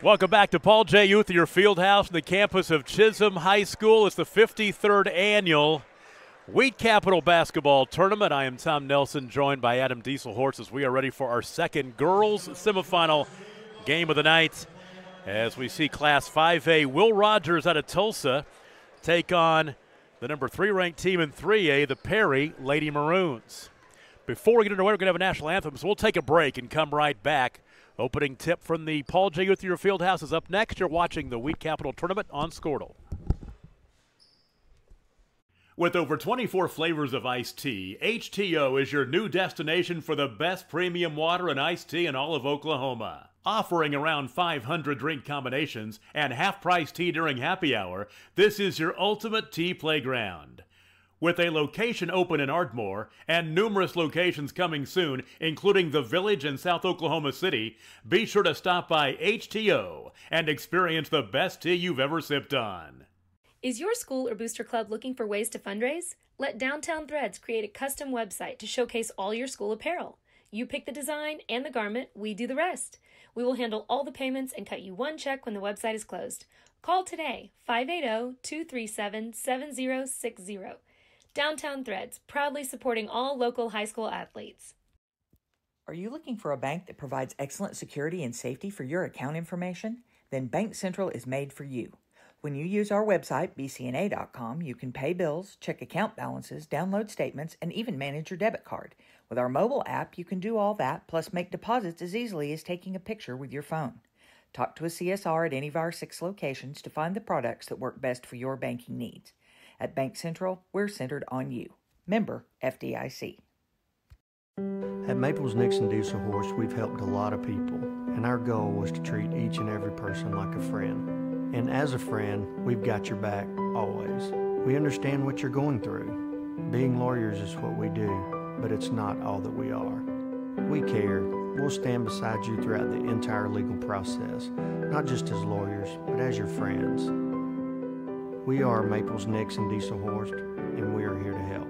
Welcome back to Paul J. Uthier Fieldhouse, the campus of Chisholm High School. It's the 53rd annual Wheat Capital Basketball Tournament. I am Tom Nelson, joined by Adam Dieselhorst as we are ready for our second girls semifinal game of the night. As we see Class 5A, Will Rogers out of Tulsa take on the number 3 ranked team in 3A, the Perry Lady Maroons. Before we get underway, we're going to have a national anthem, so we'll take a break and come right back. Opening tip from the Paul J. Uthier Fieldhouse is up next. You're watching the Wheat Capital Tournament on Squirtle. With over 24 flavors of iced tea, HTO is your new destination for the best premium water and iced tea in all of Oklahoma. Offering around 500 drink combinations and half-price tea during happy hour, this is your ultimate tea playground. With a location open in Ardmore and numerous locations coming soon, including the Village in South Oklahoma City, be sure to stop by HTO and experience the best tea you've ever sipped on. Is your school or booster club looking for ways to fundraise? Let Downtown Threads create a custom website to showcase all your school apparel. You pick the design and the garment, we do the rest. We will handle all the payments and cut you one check when the website is closed. Call today, 580-237-7060. Downtown Threads, proudly supporting all local high school athletes. Are you looking for a bank that provides excellent security and safety for your account information? Then Bank Central is made for you. When you use our website, bcna.com, you can pay bills, check account balances, download statements, and even manage your debit card. With our mobile app, you can do all that, plus make deposits as easily as taking a picture with your phone. Talk to a CSR at any of our 6 locations to find the products that work best for your banking needs. At Bank Central, we're centered on you. Member FDIC. At Maples Nixon Dieselhorst, we've helped a lot of people, and our goal was to treat each and every person like a friend. And as a friend, we've got your back, always. We understand what you're going through. Being lawyers is what we do, but it's not all that we are. We care. We'll stand beside you throughout the entire legal process, not just as lawyers, but as your friends. We are Maples Nixon Dieselhorst, and we are here to help.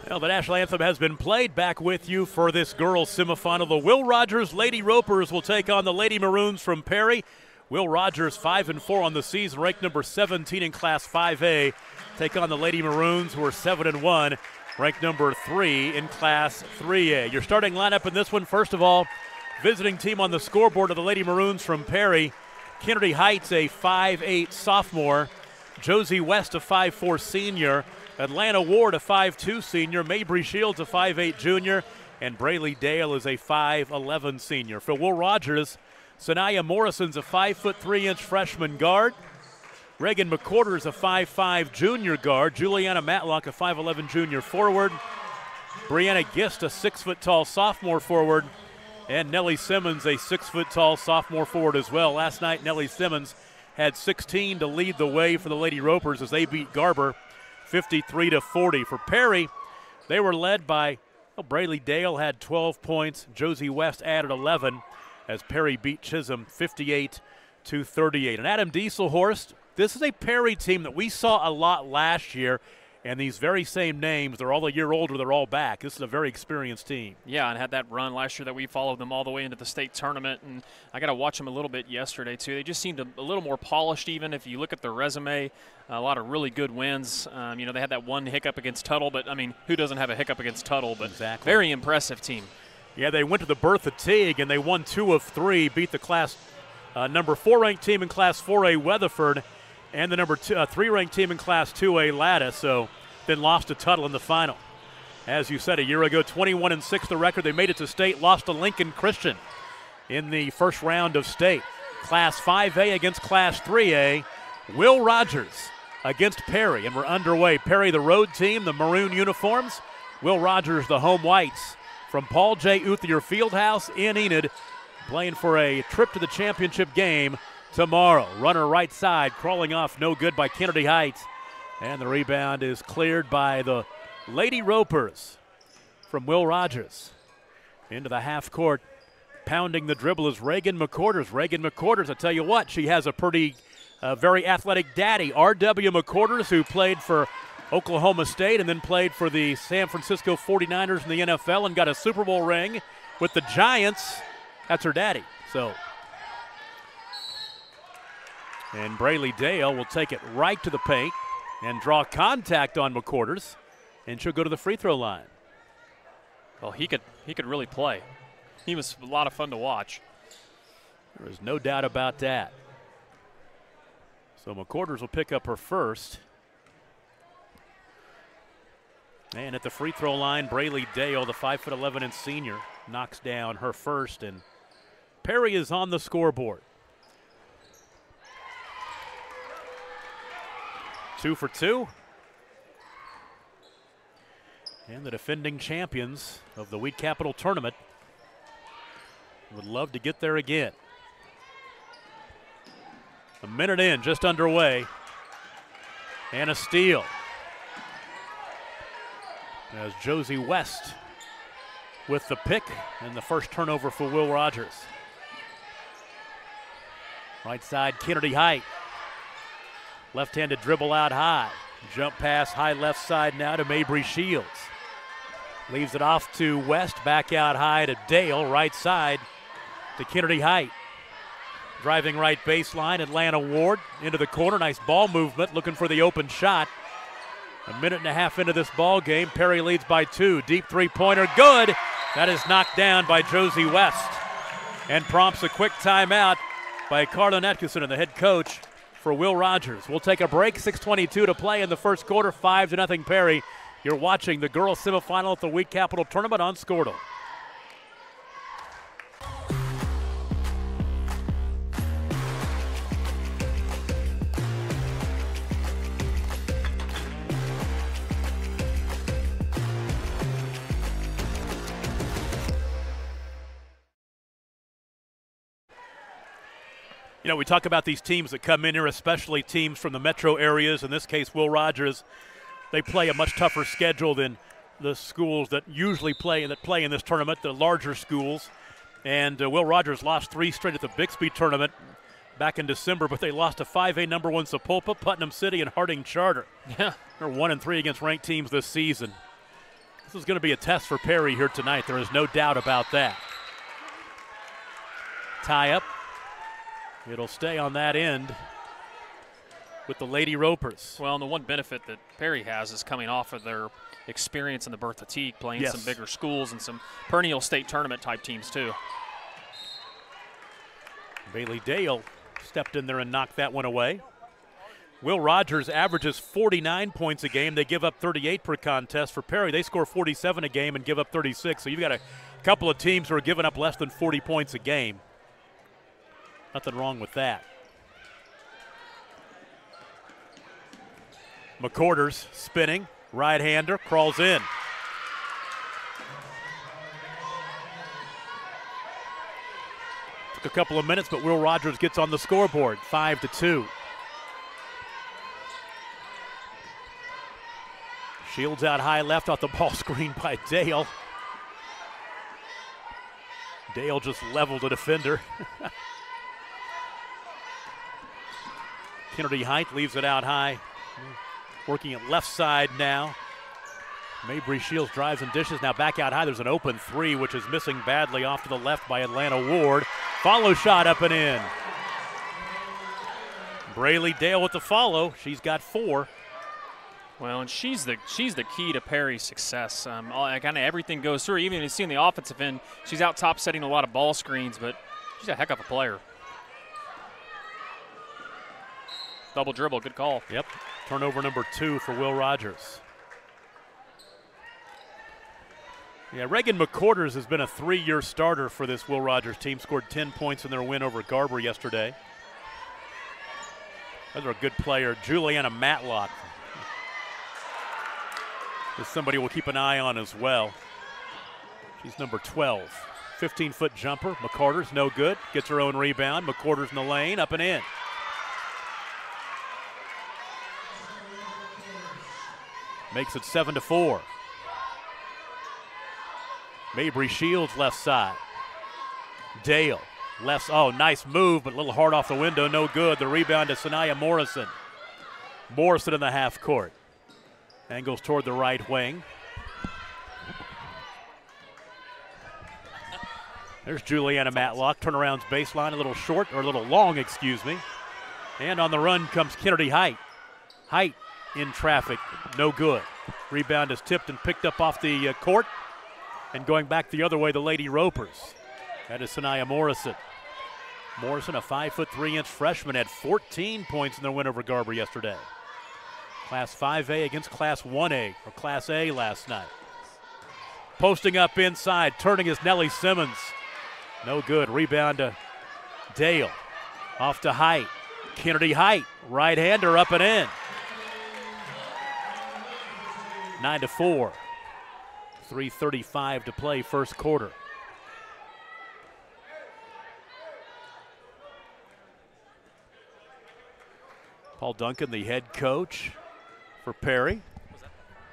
Well, the national anthem has been played. Back with you for this girls semifinal. The Will Rogers Lady Ropers will take on the Lady Maroons from Perry. Will Rogers 5-4 on the season, ranked number 17 in Class 5A. Take on the Lady Maroons, who are 7-1, ranked number 3 in Class 3A. Your starting lineup in this one, first of all, visiting team on the scoreboard of the Lady Maroons from Perry. Kennedy Heights, a 5'8 sophomore. Josie West, a 5'4 senior. Atlanta Ward, a 5'2 senior. Mabry Shields, a 5'8 junior. And Braylee Dale is a 5'11 senior. For Will Rogers, Sanaya Morrison's a 5'3" freshman guard. Reagan McCorder's a 5'5 junior guard. Juliana Matlock, a 5'11 junior forward. Brianna Gist, a 6-foot-tall sophomore forward. And Nellie Simmons, a 6-foot-tall sophomore forward as well. Last night, Nellie Simmons had 16 to lead the way for the Lady Ropers as they beat Garber 53-40. For Perry, they were led by Braylee Dale had 12 points. Josie West added 11 as Perry beat Chisholm 58-38. And Adam Dieselhorst, this is a Perry team that we saw a lot last year. And these very same names, they're all a year older, they're all back. This is a very experienced team. Yeah, and had that run last year that we followed them all the way into the state tournament. And I got to watch them a little bit yesterday, too. They just seemed a little more polished, even if you look at their resume. A lot of really good wins. They had that one hiccup against Tuttle, but, who doesn't have a hiccup against Tuttle? But exactly. Very impressive team. Yeah, they went to the Bertha Teague, and they won 2 of 3, beat the class number 4 ranked team in Class 4A, Weatherford, and the number 3 ranked team in Class 2A, Lattice. So then lost to Tuttle in the final. As you said, a year ago, 21-6 the record. They made it to state, lost to Lincoln Christian in the first round of state. Class 5A against Class 3A. Will Rogers against Perry, and we're underway. Perry, the road team, the maroon uniforms. Will Rogers, the home whites. From Paul J. Uthier Fieldhouse in Enid, playing for a trip to the championship game tomorrow. Runner right side, crawling off, no good by Kennedy Heights. And the rebound is cleared by the Lady Ropers from Will Rogers. Into the half court, pounding the dribble is Reagan McCorders. Reagan McCorders, I tell you what, she has a pretty very athletic daddy. R.W. McCorders, who played for Oklahoma State, and then played for the San Francisco 49ers in the NFL and got a Super Bowl ring with the Giants. That's her daddy. And Braylee Dale will take it right to the paint and draw contact on McQuarters, and she'll go to the free throw line. Well, he could really play. He was a lot of fun to watch. There is no doubt about that. So McQuarters will pick up her first. And at the free throw line, Braylee Dale, the 5'11" senior, knocks down her first, and Perry is on the scoreboard. 2 for 2. And the defending champions of the Wheat Capital Tournament would love to get there again. A minute in, just underway. And a steal. As Josie West with the pick and the first turnover for Will Rogers. Right side, Kennedy Height. Left-handed dribble out high. Jump pass high left side now to Mabry Shields. Leaves it off to West, back out high to Dale, right side to Kennedy Height. Driving right baseline, Atlanta Ward into the corner. Nice ball movement, looking for the open shot. A minute and a half into this ball game, Perry leads by 2. Deep three-pointer, good. That is knocked down by Josie West and prompts a quick timeout by Carlin Atkinson, and the head coach for Will Rogers. We'll take a break, 6:22 to play in the first quarter, 5-0 Perry. You're watching the girls semifinal at the Wheat Capital Tournament on Scortal. You know, we talk about these teams that come in here, especially teams from the metro areas. In this case, Will Rogers, they play a much tougher schedule than the schools that usually play in this tournament, the larger schools. And Will Rogers lost 3 straight at the Bixby tournament back in December, but they lost to 5A number 1 Sapulpa, Putnam City, and Harding Charter. Yeah. They're 1-3 against ranked teams this season. This is going to be a test for Perry here tonight. There is no doubt about that. Tie up. It'll stay on that end with the Lady Ropers. Well, and the one benefit that Perry has is coming off of their experience in the Bertha Teague, playing some bigger schools and some perennial state tournament type teams too. Bailey Dale stepped in there and knocked that one away. Will Rogers averages 49 points a game. They give up 38 per contest. For Perry, they score 47 a game and give up 36. So you've got a couple of teams who are giving up less than 40 points a game. Nothing wrong with that. McQuarters spinning, right-hander, crawls in. Took a couple of minutes, but Will Rogers gets on the scoreboard, 5-2. Shields out high left off the ball screen by Dale. Dale just leveled a defender. Kennedy Height leaves it out high. Working it left side now. Mabry Shields drives and dishes. Now back out high. There's an open 3, which is missing badly off to the left by Atlanta Ward. Follow shot up and in. Braylee Dale with the follow. She's got 4. Well, and she's the key to Perry's success. Kind of everything goes through. Even you see in the offensive end, she's out top setting a lot of ball screens, but she's a heck of a player. Double dribble, good call. Yep, turnover number 2 for Will Rogers. Yeah, Reagan McQuarters has been a 3-year starter for this Will Rogers team. Scored 10 points in their win over Garber yesterday. Another good player, Juliana Matlock, is somebody we'll keep an eye on as well. She's number 12. 15-foot jumper. McQuarters, no good. Gets her own rebound. McQuarters in the lane, up and in. Makes it 7-4. Mabry Shields left side. Dale left. Oh, nice move, but a little hard off the window. No good. The rebound to Sanaya Morrison. Morrison in the half court. Angles toward the right wing. There's Juliana Matlock. Turnaround's baseline, a little short, or a little long, excuse me. And on the run comes Kennedy Height. Height in traffic, no good. Rebound is tipped and picked up off the court. And going back the other way, the Lady Ropers. That is Sanaya Morrison. Morrison, a 5'3" freshman, had 14 points in their win over Garber yesterday. Class 5A against Class 1A, or Class A last night. Posting up inside, turning is Nellie Simmons. No good. Rebound to Dale. Off to Height. Kennedy Height, right-hander up and in. 9-4. 3:35 to play first quarter. Paul Duncan, the head coach for Perry.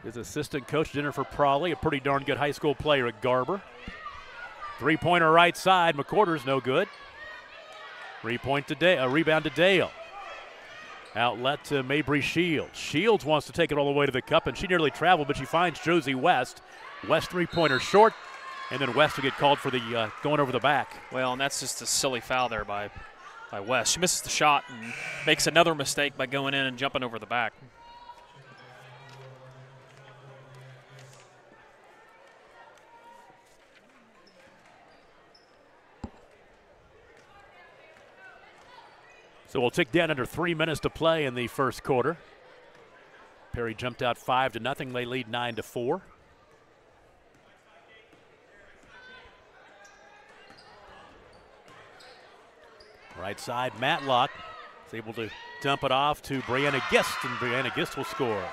His assistant coach, Jennifer Prawley, a pretty darn good high school player at Garber. Three-pointer right side, McWhorter's no good. Rebound to Dale. Outlet to Mabry Shields. Shields wants to take it all the way to the cup, and she nearly traveled, but she finds Josie West. West three-pointer short, and then West will get called for the going over the back. Well, and that's just a silly foul there by West. She misses the shot and makes another mistake by going in and jumping over the back. So we'll tick down under 3 minutes to play in the first quarter. Perry jumped out 5-0. They lead 9-4. Right side, Matlock is able to dump it off to Brianna Gist, and Brianna Gist will score.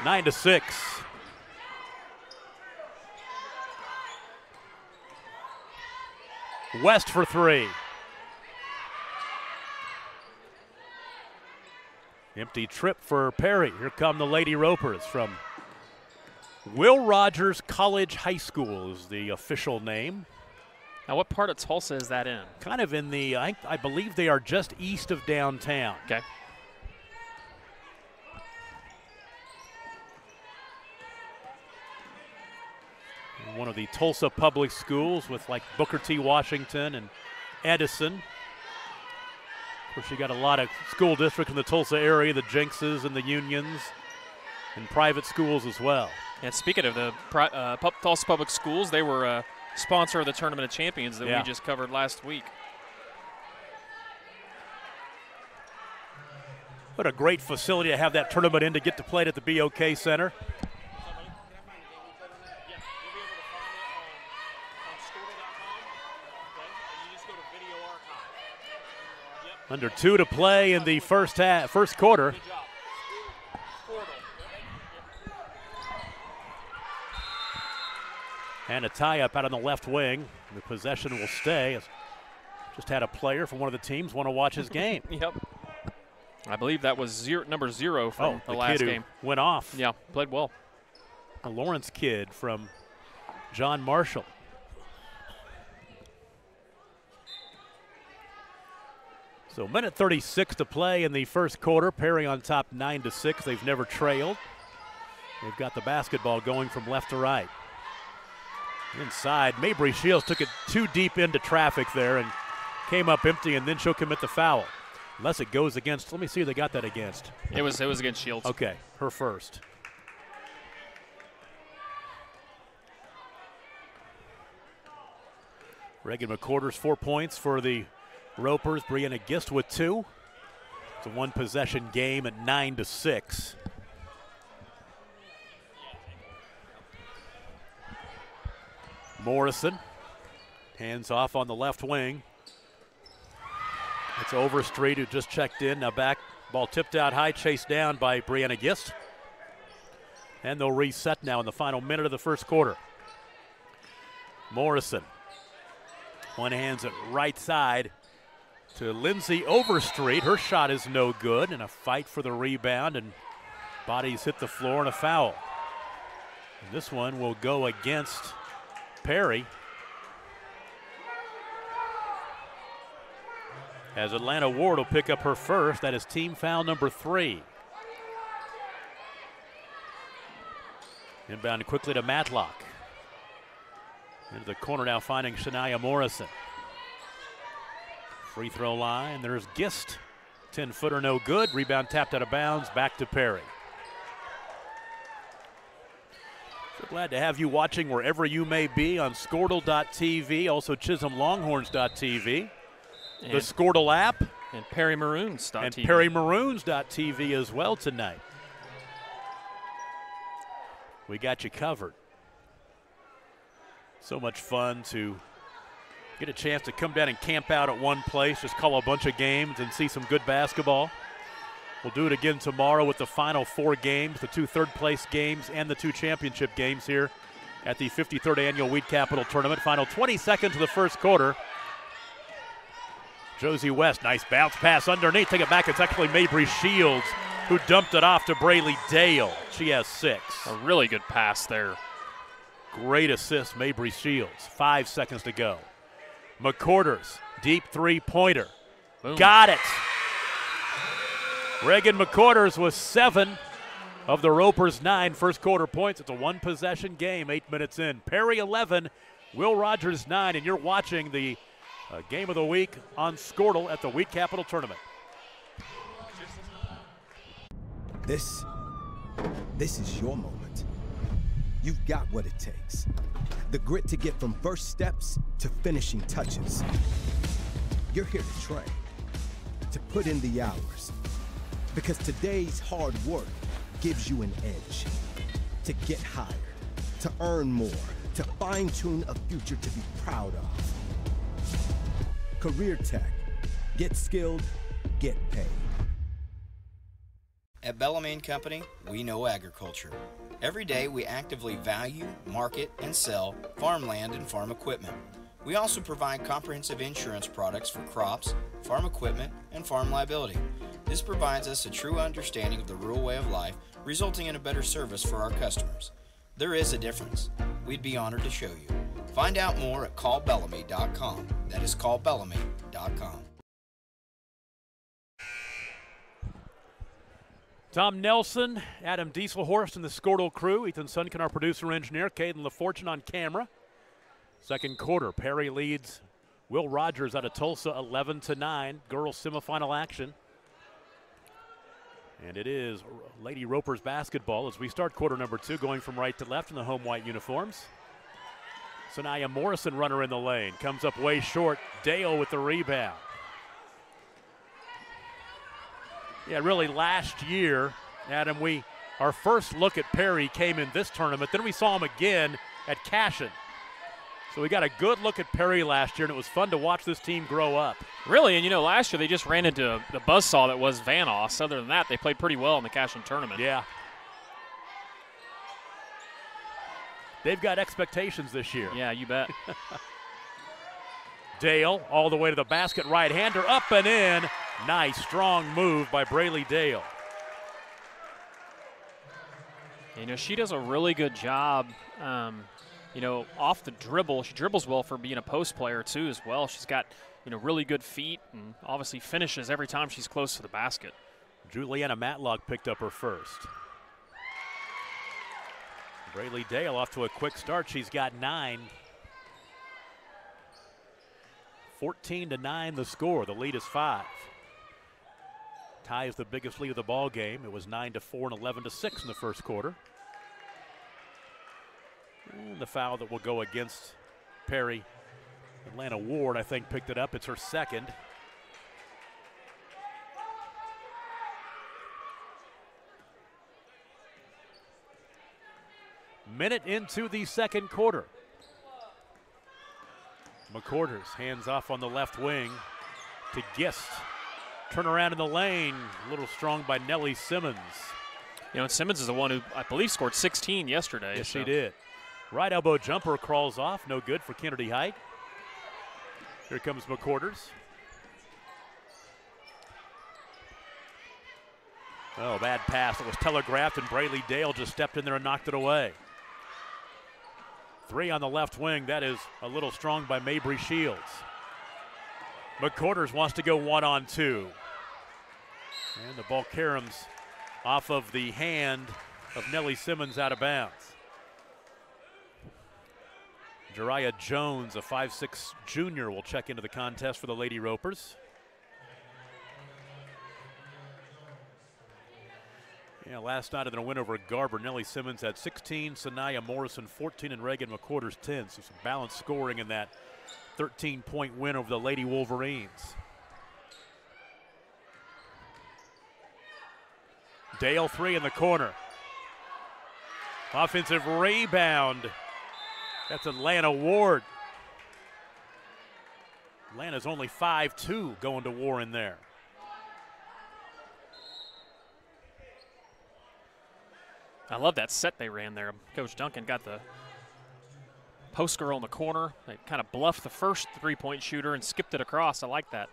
9-6. West for three. Empty trip for Perry. Here come the Lady Ropers from Will Rogers College High School is the official name. Now, what part of Tulsa is that in? Kind of in the, I believe they are just east of downtown. Okay. One of the Tulsa public schools with like Booker T. Washington and Edison. Of course, you got a lot of school districts in the Tulsa area, the Jinxes and the Unions, and private schools as well. And speaking of the Tulsa Public Schools, they were a sponsor of the Tournament of Champions that we just covered last week. What a great facility to have that tournament in to get to play it at the BOK Center. Under 2 to play in the first quarter. And a tie-up out on the left wing. The possession will stay. Just had a player from one of the teams want to watch his game. Yep. I believe that was number 0 from the last kid game. Who went off. Yeah, played well. A Lawrence kid from John Marshall. So minute 36 to play in the first quarter. Perry on top 9-6. They've never trailed. They've got the basketball going from left to right. Inside, Mabry Shields took it too deep into traffic there and came up empty, and then she'll commit the foul. Unless it goes against, let me see who they got that against. It was against Shields. Okay, her first. Reagan McWhorter's 4 points for the Ropers. Brianna Gist with 2. It's a one-possession game at 9-6. Morrison, hands off on the left wing. It's Overstreet who just checked in. Now back, ball tipped out high, chased down by Brianna Gist. And they'll reset now in the final minute of the first quarter. Morrison, one hands it right side to Lindsay Overstreet. Her shot is no good, and a fight for the rebound, and bodies hit the floor and a foul. And this one will go against Perry. as Atlanta Ward will pick up her first. That is team foul number 3. Inbound quickly to Matlock. Into the corner now, finding Shania Morrison. Free throw line, there's Gist. 10-footer no good. Rebound tapped out of bounds, back to Perry. So glad to have you watching wherever you may be on Squirtle.tv, also ChisholmLonghorns.tv, the Squirtle app, and PerryMaroons.tv. And PerryMaroons.tv as well tonight. We got you covered. So much fun to get a chance to come down and camp out at one place, just call a bunch of games and see some good basketball. We'll do it again tomorrow with the final 4 games, the 2 third-place games and the 2 championship games here at the 53rd Annual Weed Capital Tournament. Final 20 seconds of the first quarter. Josie West, nice bounce pass underneath. Take it back. It's actually Mabry Shields who dumped it off to Braylee Dale. She has 6. A really good pass there. Great assist, Mabry Shields. 5 seconds to go. McCorders, deep 3-pointer. Boom. Got it. Reagan McCorders was 7 of the Ropers' 9 first quarter points. It's a 1-possession game, 8 minutes in. Perry 11, Will Rogers 9, and you're watching the game of the week on Squirtle at the Weed Capital Tournament. This is your moment. You've got what it takes. The grit to get from first steps to finishing touches. You're here to train, to put in the hours. Because today's hard work gives you an edge. To get higher, to earn more, to fine-tune a future to be proud of. Career Tech. Get skilled, get paid. At Bellarmine Company, we know agriculture. Every day we actively value, market, and sell farmland and farm equipment. We also provide comprehensive insurance products for crops, farm equipment, and farm liability. This provides us a true understanding of the rural way of life, resulting in a better service for our customers. There is a difference. We'd be honored to show you. Find out more at callbellamy.com. That is callbellamy.com. Tom Nelson, Adam Dieselhorst, and the Squirtle crew. Ethan Sunken, our producer-engineer. Caden LaFortune on camera. Second quarter, Perry leads Will Rogers out of Tulsa 11-9. Girls semifinal action. And it is Lady Ropers basketball as we start quarter number 2, going from right to left in the home white uniforms. Sanaya Morrison, runner in the lane, comes up way short. Dale with the rebound. Yeah, really last year, Adam, our first look at Perry came in this tournament. Then we saw him again at Cashin. So we got a good look at Perry last year, and it was fun to watch this team grow up. Really, and last year they just ran into the buzzsaw that was Vanoss. Other than that, they played pretty well in the Cashin tournament. Yeah. They've got expectations this year. Yeah, you bet. Dale all the way to the basket, right-hander, up and in. Nice, strong move by Braylee Dale. She does a really good job, off the dribble. She dribbles well for being a post player, too, as well. She's got, really good feet and obviously finishes every time she's close to the basket. Juliana Matlock picked up her first. Braylee Dale off to a quick start. She's got 9. 14-9 the score. The lead is 5. Tie is the biggest lead of the ball game. It was 9-4 and 11-6 in the first quarter. And the foul that will go against Perry. Atlanta Ward, I think, picked it up. It's her second. Minute into the second quarter. McCorders hands off on the left wing to Gist. Turn around in the lane, a little strong by Nellie Simmons. And Simmons is the one who, I believe, scored 16 yesterday. Yes, she did. Right elbow jumper crawls off, no good for Kennedy Height. Here comes McCorders. Oh, bad pass. It was telegraphed, and Braylee Dale just stepped in there and knocked it away. 3 on the left wing. That is a little strong by Mabry Shields. McQuarters wants to go 1-on-2. And the ball caroms off of the hand of Nellie Simmons out of bounds. Jariah Jones, a 5'6" junior, will check into the contest for the Lady Ropers. Yeah, last night in their win over Garber, Nellie Simmons had 16, Sanaya Morrison 14, and Reagan McQuarters 10. So some balanced scoring in that 13-point win over the Lady Wolverines. Dale 3 in the corner. Offensive rebound. That's Atlanta Ward. Atlanta's only 5'2", going to war in there. I love that set they ran there. Coach Duncan got the post girl in the corner. They kind of bluffed the first three-point shooter and skipped it across. I like that.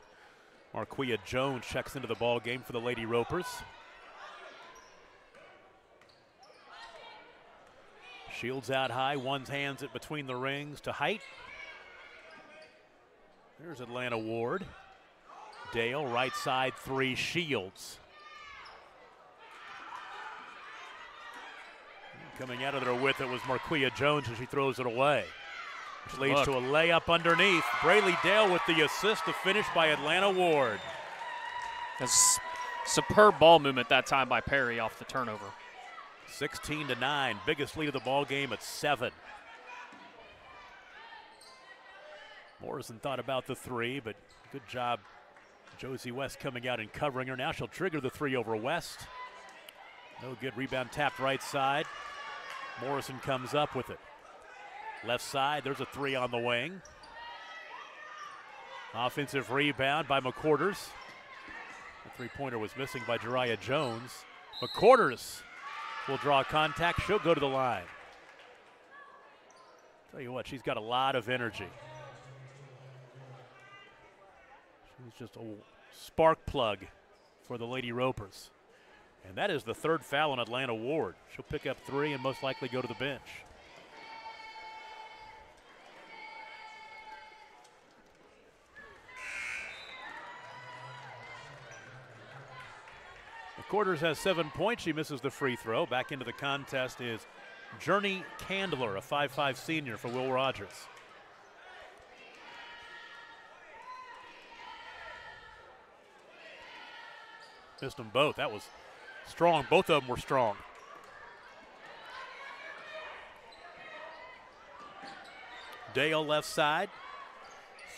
Marquia Jones checks into the ball game for the Lady Ropers. Shields out high, one's hands it between the rings to Height. There's Atlanta Ward. Dale, right side three, Shields. Coming out of there with it was Marquia Jones, and she throws it away, which leads to a layup underneath. Braylee Dale with the assist to finish by Atlanta Ward. That's superb ball movement that time by Perry off the turnover. 16-9, biggest lead of the ball game at 7. Morrison thought about the three, but good job Josie West coming out and covering her. Now she'll trigger the three over West. No good, rebound tapped right side. Morrison comes up with it. Left side, there's a three on the wing. Offensive rebound by McQuarters. The three-pointer was missing by Jariah Jones. McQuarters will draw contact. She'll go to the line. Tell you what, she's got a lot of energy. She's just a spark plug for the Lady Ropers. And that is the third foul on Atlanta Ward. She'll pick up 3 and most likely go to the bench. McQuarters has 7 points. She misses the free throw. Back into the contest is Journey Candler, a 5'5" senior for Will Rogers. Missed them both. That was strong. Both of them were strong. Dale left side.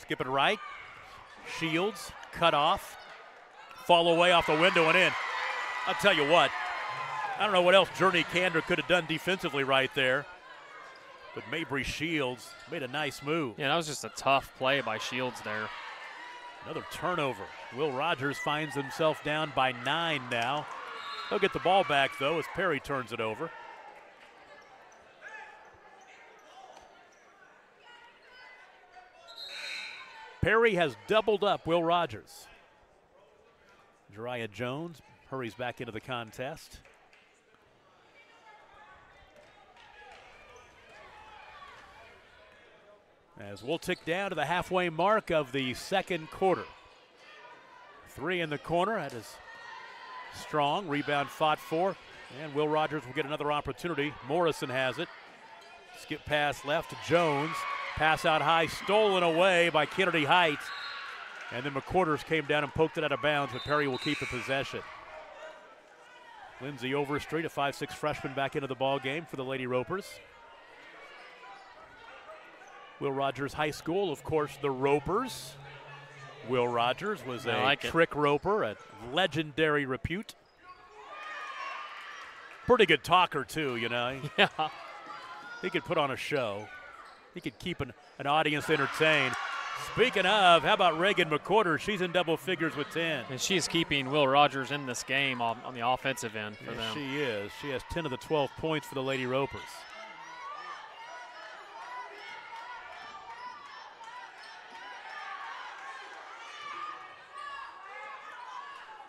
Skip it right. Shields cut off. Fall away off the window and in. I'll tell you what. I don't know what else Journey Candler could have done defensively right there. But Mabry Shields made a nice move. Yeah, that was just a tough play by Shields there. Another turnover. Will Rogers finds himself down by 9 now. He'll get the ball back, though, as Perry turns it over. Perry has doubled up Will Rogers. Jariah Jones hurries back into the contest. As we'll tick down to the halfway mark of the second quarter. 3 in the corner. That is strong. Rebound fought for. And Will Rogers will get another opportunity. Morrison has it. Skip pass left to Jones. Pass out high, stolen away by Kennedy Height. And then McQuarters came down and poked it out of bounds, but Perry will keep the possession. Lindsay Overstreet, a 5'6" freshman, back into the ball game for the Lady Ropers. Will Rogers High School, of course, the Ropers. Will Rogers was a trick roper at legendary repute. Pretty good talker, too, you know. Yeah. He could put on a show. He could keep an audience entertained. Speaking of, how about Reagan McQuarters? She's in double figures with 10. And she is keeping Will Rogers in this game on the offensive end for them. She is. She has 10 of the 12 points for the Lady Ropers.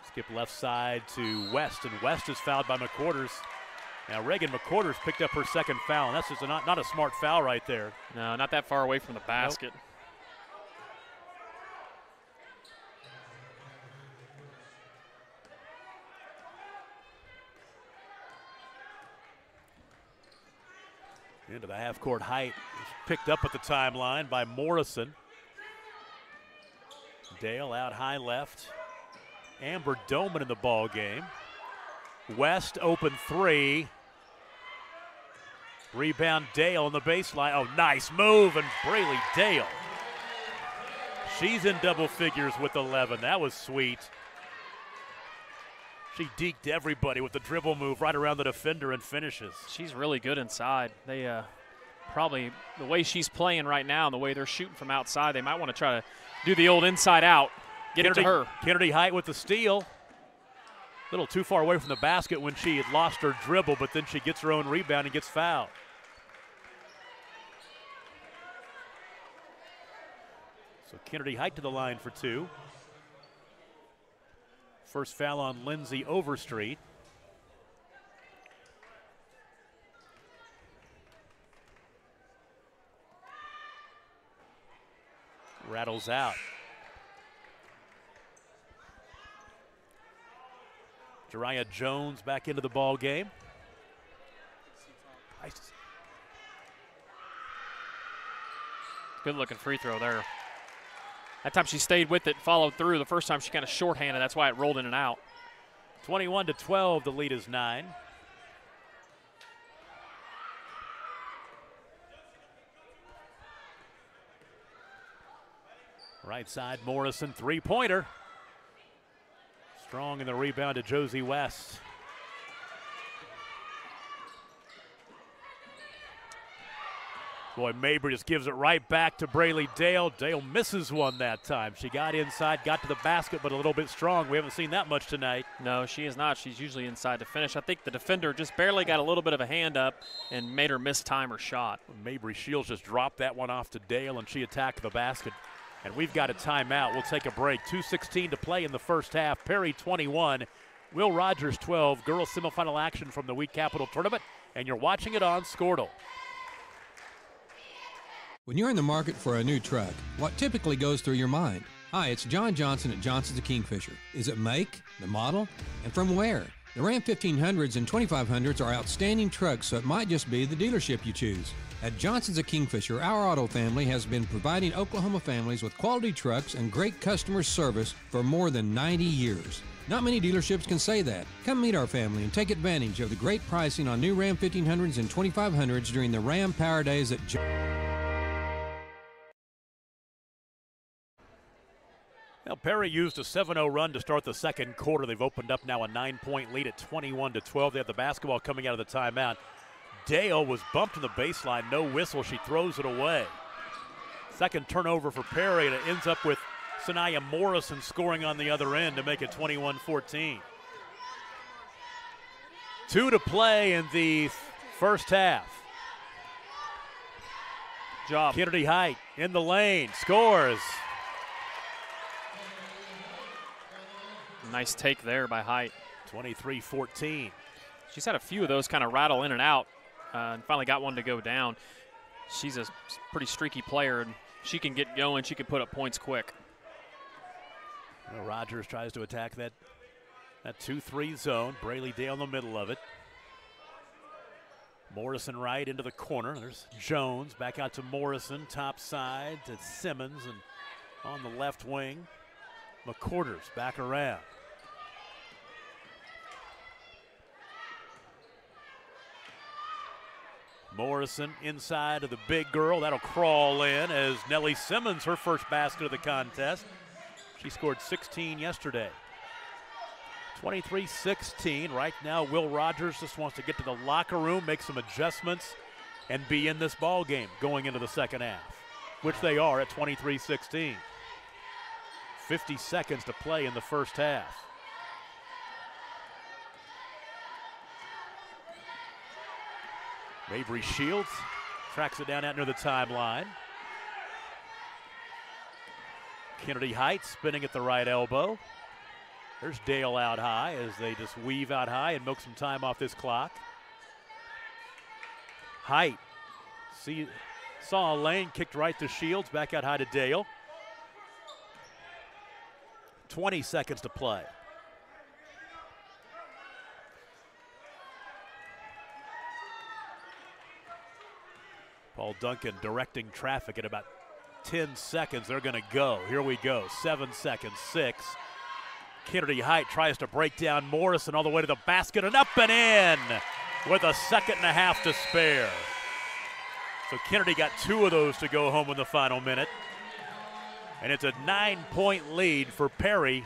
Skip left side to West, and West is fouled by McQuarters. Now Reagan McQuarters picked up her second foul, and that's just not a smart foul right there. No, not that far away from the basket. Into the half-court height. Picked up at the timeline by Morrison. Dale out high left. Amber Doman in the ball game. West open three. Rebound Dale on the baseline. Oh, nice move, and Braley Dale. She's in double figures with 11. That was sweet. She deked everybody with the dribble move right around the defender and finishes. She's really good inside. They probably, the way she's playing right now and the way they're shooting from outside, they might want to try to do the old inside out, get it to her. Kennedy Height with the steal. A little too far away from the basket when she had lost her dribble, but then she gets her own rebound and gets fouled. So Kennedy Height to the line for two. First foul on Lindsay Overstreet. Rattles out. Jariah Jones back into the ball game. Good looking free throw there. That time she stayed with it, followed through. The first time she kind of shorthanded. That's why it rolled in and out. 21-12, the lead is 9. Right side, Morrison, three-pointer. Strong in the rebound to Josie West. Boy, Mabry just gives it right back to Braley Dale. Dale misses one that time. She got inside, got to the basket, but a little bit strong. We haven't seen that much tonight. No, she is not. She's usually inside to finish. I think the defender just barely got a little bit of a hand up and made her miss time her shot. Mabry Shields just dropped that one off to Dale, and she attacked the basket. And we've got a timeout. We'll take a break. 2:16 to play in the first half. Perry 21, Will Rogers 12. Girls semifinal action from the Wheat Capital Tournament, and you're watching it on Scortal. When you're in the market for a new truck, what typically goes through your mind? Hi, it's John Johnson at Johnson's of Kingfisher. Is it make, the model, and from where? The Ram 1500s and 2500s are outstanding trucks, so it might just be the dealership you choose. At Johnson's of Kingfisher, our auto family has been providing Oklahoma families with quality trucks and great customer service for more than 90 years. Not many dealerships can say that. Come meet our family and take advantage of the great pricing on new Ram 1500s and 2500s during the Ram Power Days at Well, Perry used a 7-0 run to start the second quarter. They've opened up now a 9-point lead at 21-12. They have the basketball coming out of the timeout. Dale was bumped to the baseline, no whistle. She throws it away. Second turnover for Perry, and it ends up with Sanaya Morrison scoring on the other end to make it 21-14. 2 to play in the first half. Job. Kennedy Height in the lane, scores. Nice take there by Height. 23-14. She's had a few of those kind of rattle in and out and finally got one to go down. She's a pretty streaky player, and she can get going. She can put up points quick. Well, Rogers tries to attack that 2-3 zone. Braley Dale in the middle of it. Morrison right into the corner. There's Jones back out to Morrison. Top side to Simmons, and on the left wing, McCorders back around. Morrison inside of the big girl. That'll crawl in as Nellie Simmons, her first basket of the contest. She scored 16 yesterday. 23-16. Right now, Will Rogers just wants to get to the locker room, make some adjustments, and be in this ball game going into the second half, which they are at 23-16. 50 seconds to play in the first half. Mabry Shields tracks it down out near the timeline. Kennedy Height spinning at the right elbow. There's Dale out high as they just weave out high and milk some time off this clock. Height saw a lane, kicked right to Shields, back out high to Dale. 20 seconds to play. Paul Duncan directing traffic at about 10 seconds. They're going to go. Here we go. 7 seconds, 6. Kennedy Height tries to break down Morrison all the way to the basket and up and in with a second and a half to spare. So Kennedy got 2 of those to go home in the final minute. And it's a 9-point lead for Perry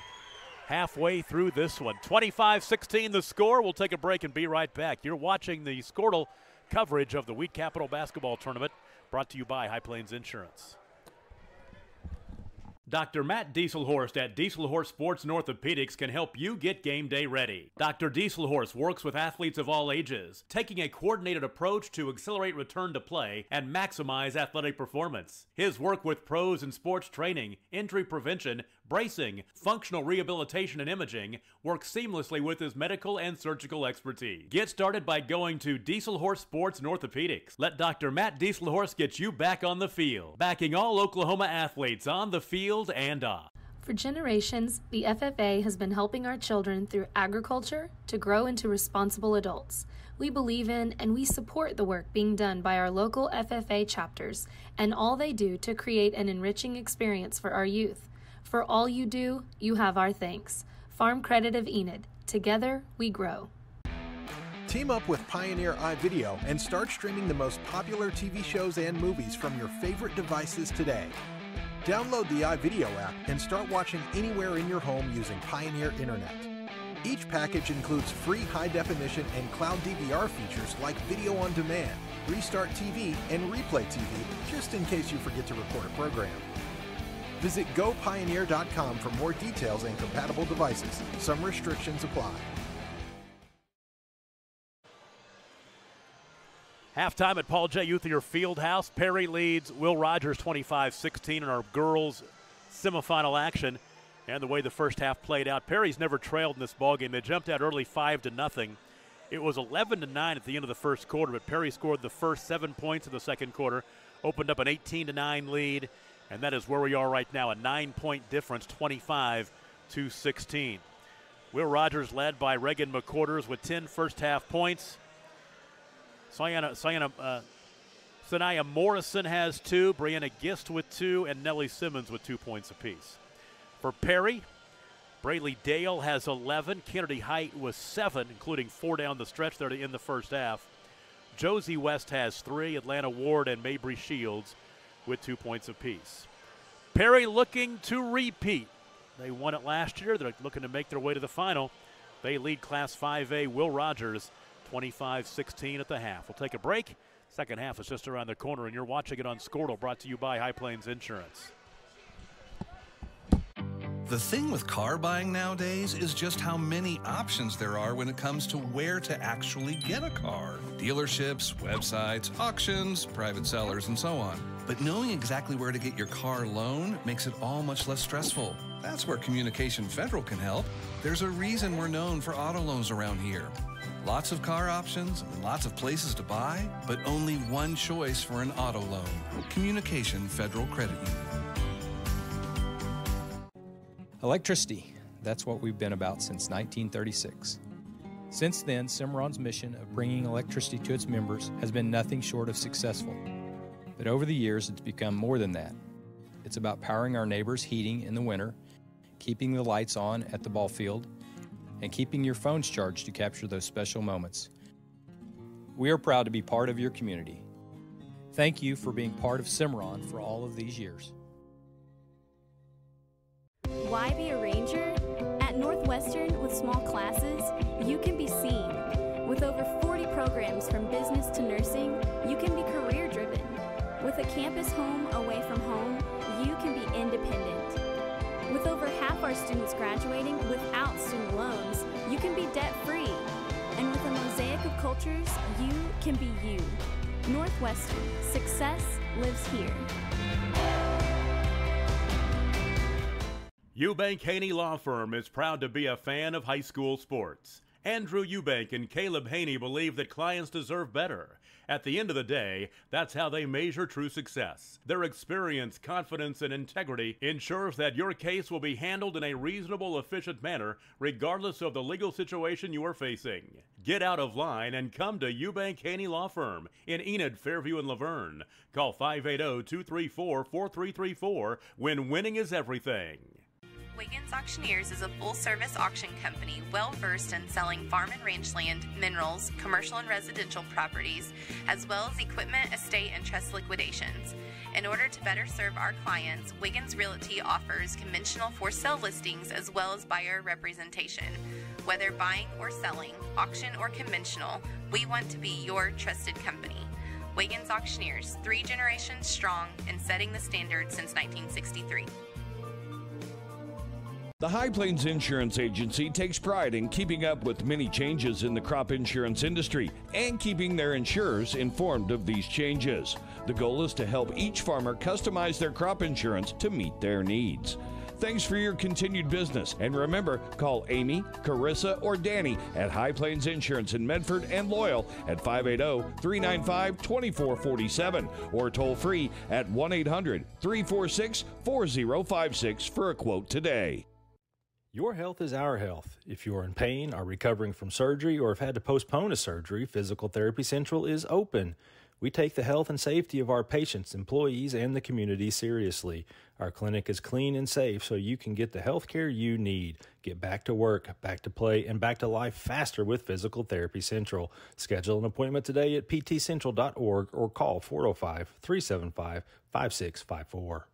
halfway through this one. 25-16 the score. We'll take a break and be right back. You're watching the Squirtle coverage of the Wheat Capital Basketball Tournament, brought to you by High Plains Insurance. Dr. Matt Dieselhorst at Dieselhorst Sports and Orthopedics can help you get game day ready. Dr. Dieselhorst works with athletes of all ages, taking a coordinated approach to accelerate return to play and maximize athletic performance. His work with pros in sports training, injury prevention, bracing, functional rehabilitation, and imaging works seamlessly with his medical and surgical expertise. Get started by going to Dieselhorst Sports and Orthopedics. Let Dr. Matt Dieselhorst get you back on the field, backing all Oklahoma athletes on the field and off. For generations, the FFA has been helping our children through agriculture to grow into responsible adults. We believe in and we support the work being done by our local FFA chapters and all they do to create an enriching experience for our youth. For all you do, you have our thanks. Farm Credit of Enid. Together, we grow. Team up with Pioneer iVideo and start streaming the most popular TV shows and movies from your favorite devices today. Download the iVideo app and start watching anywhere in your home using Pioneer Internet. Each package includes free high-definition and cloud DVR features like video on demand, Restart TV, and Replay TV, just in case you forget to record a program. Visit GoPioneer.com for more details and compatible devices. Some restrictions apply. Halftime at Paul J. Youthier Fieldhouse. Perry leads Will Rogers 25-16 in our girls semifinal action. And the way the first half played out, Perry's never trailed in this ballgame. They jumped out early 5-0. It was 11-9 at the end of the first quarter, but Perry scored the first 7 points in the second quarter, opened up an 18-9 lead, and that is where we are right now, a 9-point difference, 25-16. Will Rogers led by Reagan McQuarters with 10 first half points. Sanaya Morrison has 2, Brianna Gist with 2, and Nellie Simmons with 2 points apiece. For Perry, Braylee Dale has 11, Kennedy Height with 7, including 4 down the stretch there to end the first half. Josie West has 3, Atlanta Ward and Mabry Shields with 2 points apiece. Perry looking to repeat. They won it last year. They're looking to make their way to the final. They lead Class 5A Will Rogers 25-16 at the half. We'll take a break. Second half is just around the corner, and you're watching it on Squirtle, brought to you by High Plains Insurance. The thing with car buying nowadays is just how many options there are when it comes to where to actually get a car. Dealerships, websites, auctions, private sellers, and so on. But knowing exactly where to get your car loan makes it all much less stressful. That's where Communication Federal can help. There's a reason we're known for auto loans around here. Lots of car options and lots of places to buy, but only one choice for an auto loan. Communication Federal Credit Union. Electricity, that's what we've been about since 1936. Since then, Cimarron's mission of bringing electricity to its members has been nothing short of successful. But over the years, it's become more than that. It's about powering our neighbors' heating in the winter, keeping the lights on at the ball field, and keeping your phones charged to capture those special moments. We are proud to be part of your community. Thank you for being part of Cimarron for all of these years. Why be a ranger? At Northwestern, with small classes, you can be seen. With over 40 programs from business to nursing, you can be career-driven. With a campus home away from home, you can be independent. With over half our students graduating without student loans, you can be debt-free. And with a mosaic of cultures, you can be you. Northwestern, success lives here. Eubank Haney Law Firm is proud to be a fan of high school sports. Andrew Eubank and Caleb Haney believe that clients deserve better. At the end of the day, that's how they measure true success. Their experience, confidence, and integrity ensures that your case will be handled in a reasonable, efficient manner, regardless of the legal situation you are facing. Get out of line and come to Eubank Haney Law Firm in Enid, Fairview, and Laverne. Call 580-234-4334 when winning is everything. Wiggins Auctioneers is a full-service auction company well-versed in selling farm and ranch land, minerals, commercial and residential properties, as well as equipment, estate, and trust liquidations. In order to better serve our clients, Wiggins Realty offers conventional for-sale listings as well as buyer representation. Whether buying or selling, auction or conventional, we want to be your trusted company. Wiggins Auctioneers, 3 generations strong and setting the standard since 1963. The High Plains Insurance Agency takes pride in keeping up with many changes in the crop insurance industry and keeping their insurers informed of these changes. The goal is to help each farmer customize their crop insurance to meet their needs. Thanks for your continued business, and remember, call Amy, Carissa, or Danny at High Plains Insurance in Medford and Loyal at 580-395-2447 or toll free at 1-800-346-4056 for a quote today. Your health is our health. If you're in pain, are recovering from surgery, or have had to postpone a surgery, Physical Therapy Central is open. We take the health and safety of our patients, employees, and the community seriously. Our clinic is clean and safe so you can get the health care you need. Get back to work, back to play, and back to life faster with Physical Therapy Central. Schedule an appointment today at ptcentral.org or call 405-375-5654.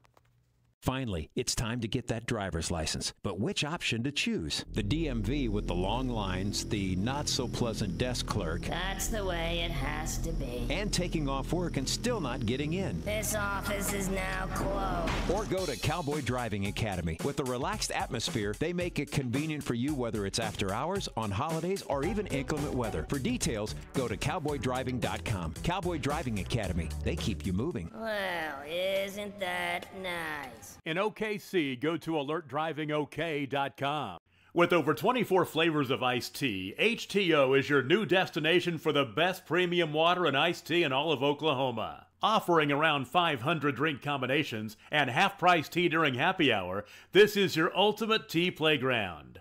Finally, it's time to get that driver's license. But which option to choose? The DMV with the long lines, the not-so-pleasant desk clerk. That's the way it has to be. And taking off work and still not getting in. This office is now closed. Or go to Cowboy Driving Academy. With a relaxed atmosphere, they make it convenient for you whether it's after hours, on holidays, or even inclement weather. For details, go to cowboydriving.com. Cowboy Driving Academy. They keep you moving. Well, isn't that nice? In OKC, go to alertdrivingok.com. With over 24 flavors of iced tea, HTO is your new destination for the best premium water and iced tea in all of Oklahoma. Offering around 500 drink combinations and half-price tea during happy hour, this is your ultimate tea playground.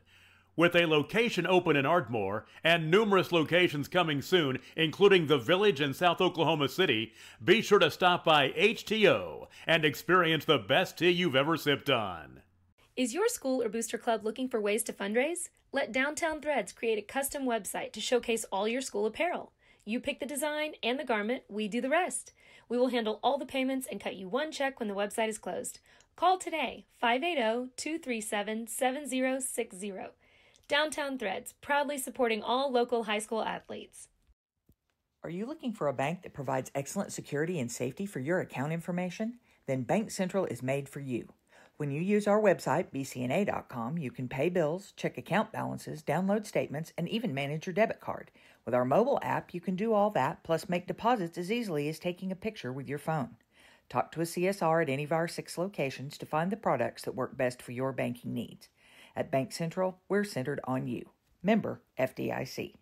With a location open in Ardmore and numerous locations coming soon, including the Village in South Oklahoma City, be sure to stop by HTO and experience the best tea you've ever sipped on. Is your school or booster club looking for ways to fundraise? Let Downtown Threads create a custom website to showcase all your school apparel. You pick the design and the garment, we do the rest. We will handle all the payments and cut you one check when the website is closed. Call today, 580-237-7060. Downtown Threads, proudly supporting all local high school athletes. Are you looking for a bank that provides excellent security and safety for your account information? Then Bank Central is made for you. When you use our website, bcna.com, you can pay bills, check account balances, download statements, and even manage your debit card. With our mobile app, you can do all that, plus make deposits as easily as taking a picture with your phone. Talk to a CSR at any of our 6 locations to find the products that work best for your banking needs. At Bank Central, we're centered on you. Member FDIC.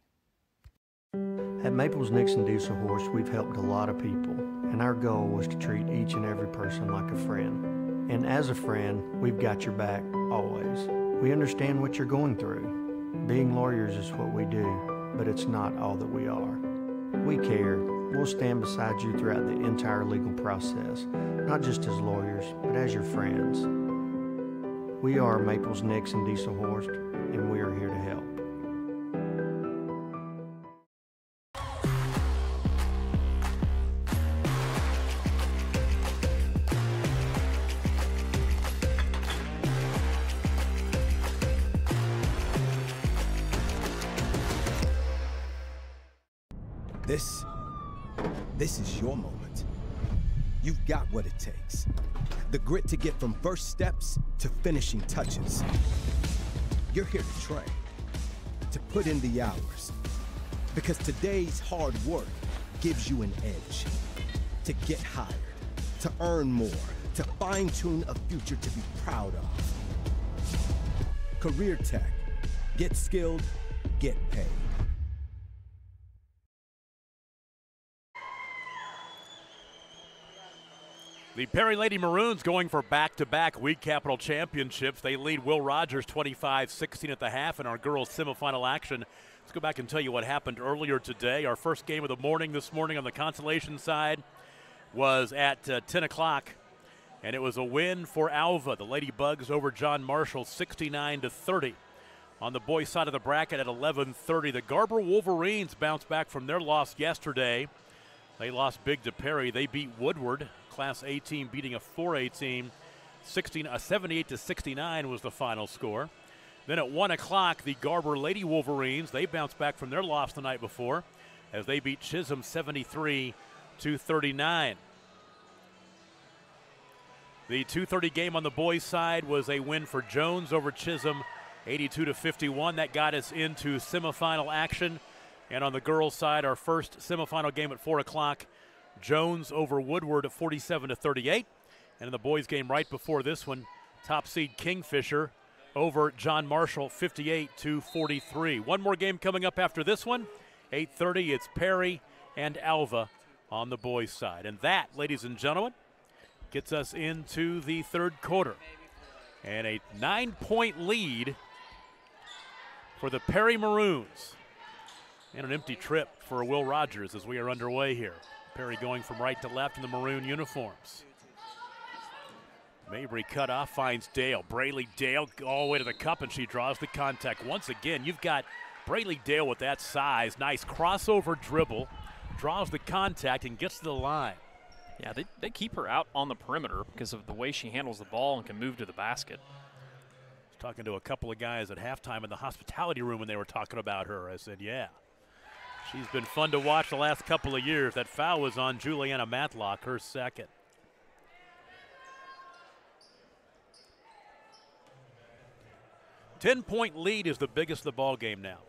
At Maples Nixon Diesel Horse, we've helped a lot of people, and our goal was to treat each and every person like a friend. And as a friend, we've got your back always. We understand what you're going through. Being lawyers is what we do, but it's not all that we are. We care. We'll stand beside you throughout the entire legal process, not just as lawyers, but as your friends. We are Maples Nixon Diesel Horst, and we are here to help. This is your moment. You've got what it takes. The grit to get from first steps to finishing touches. You're here to train, to put in the hours. Because today's hard work gives you an edge. To get hired, to earn more, to fine-tune a future to be proud of. Career Tech. Get skilled, get paid. The Perry Lady Maroons going for back-to-back Weed Capital championships. They lead Will Rogers 25-16 at the half in our girls semifinal action. Let's go back and tell you what happened earlier today. Our first game of the morning this morning on the consolation side was at 10 o'clock, and it was a win for Alva. The Lady Bugs over John Marshall 69-30. On the boys' side of the bracket at 11:30, the Garber Wolverines bounced back from their loss yesterday. They lost big to Perry. They beat Woodward, Class A team beating a 4A team. 78-69 was the final score. Then at 1 o'clock, the Garber Lady Wolverines, they bounced back from their loss the night before as they beat Chisholm 73-39. The 2:30 game on the boys' side was a win for Jones over Chisholm, 82-51. That got us into semifinal action. And on the girls' side, our first semifinal game at 4 o'clock, Jones over Woodward at 47-38. And in the boys' game right before this one, top seed Kingfisher over John Marshall 58-43. One more game coming up after this one, 8:30. It's Perry and Alva on the boys' side. And that, ladies and gentlemen, gets us into the third quarter. And a 9-point lead for the Perry Maroons. And an empty trip for Will Rogers as we are underway here. Perry going from right to left in the maroon uniforms. Mabry cut off, finds Dale. Braylee Dale all the way to the cup, and she draws the contact. Once again, you've got Braylee Dale with that size. Nice crossover dribble. Draws the contact and gets to the line. Yeah, they keep her out on the perimeter because of the way she handles the ball and can move to the basket. I was talking to a couple of guys at halftime in the hospitality room when they were talking about her. I said, yeah. She's been fun to watch the last couple of years. That foul was on Juliana Matlock, her second. Ten-point lead is the biggest of the ball game now.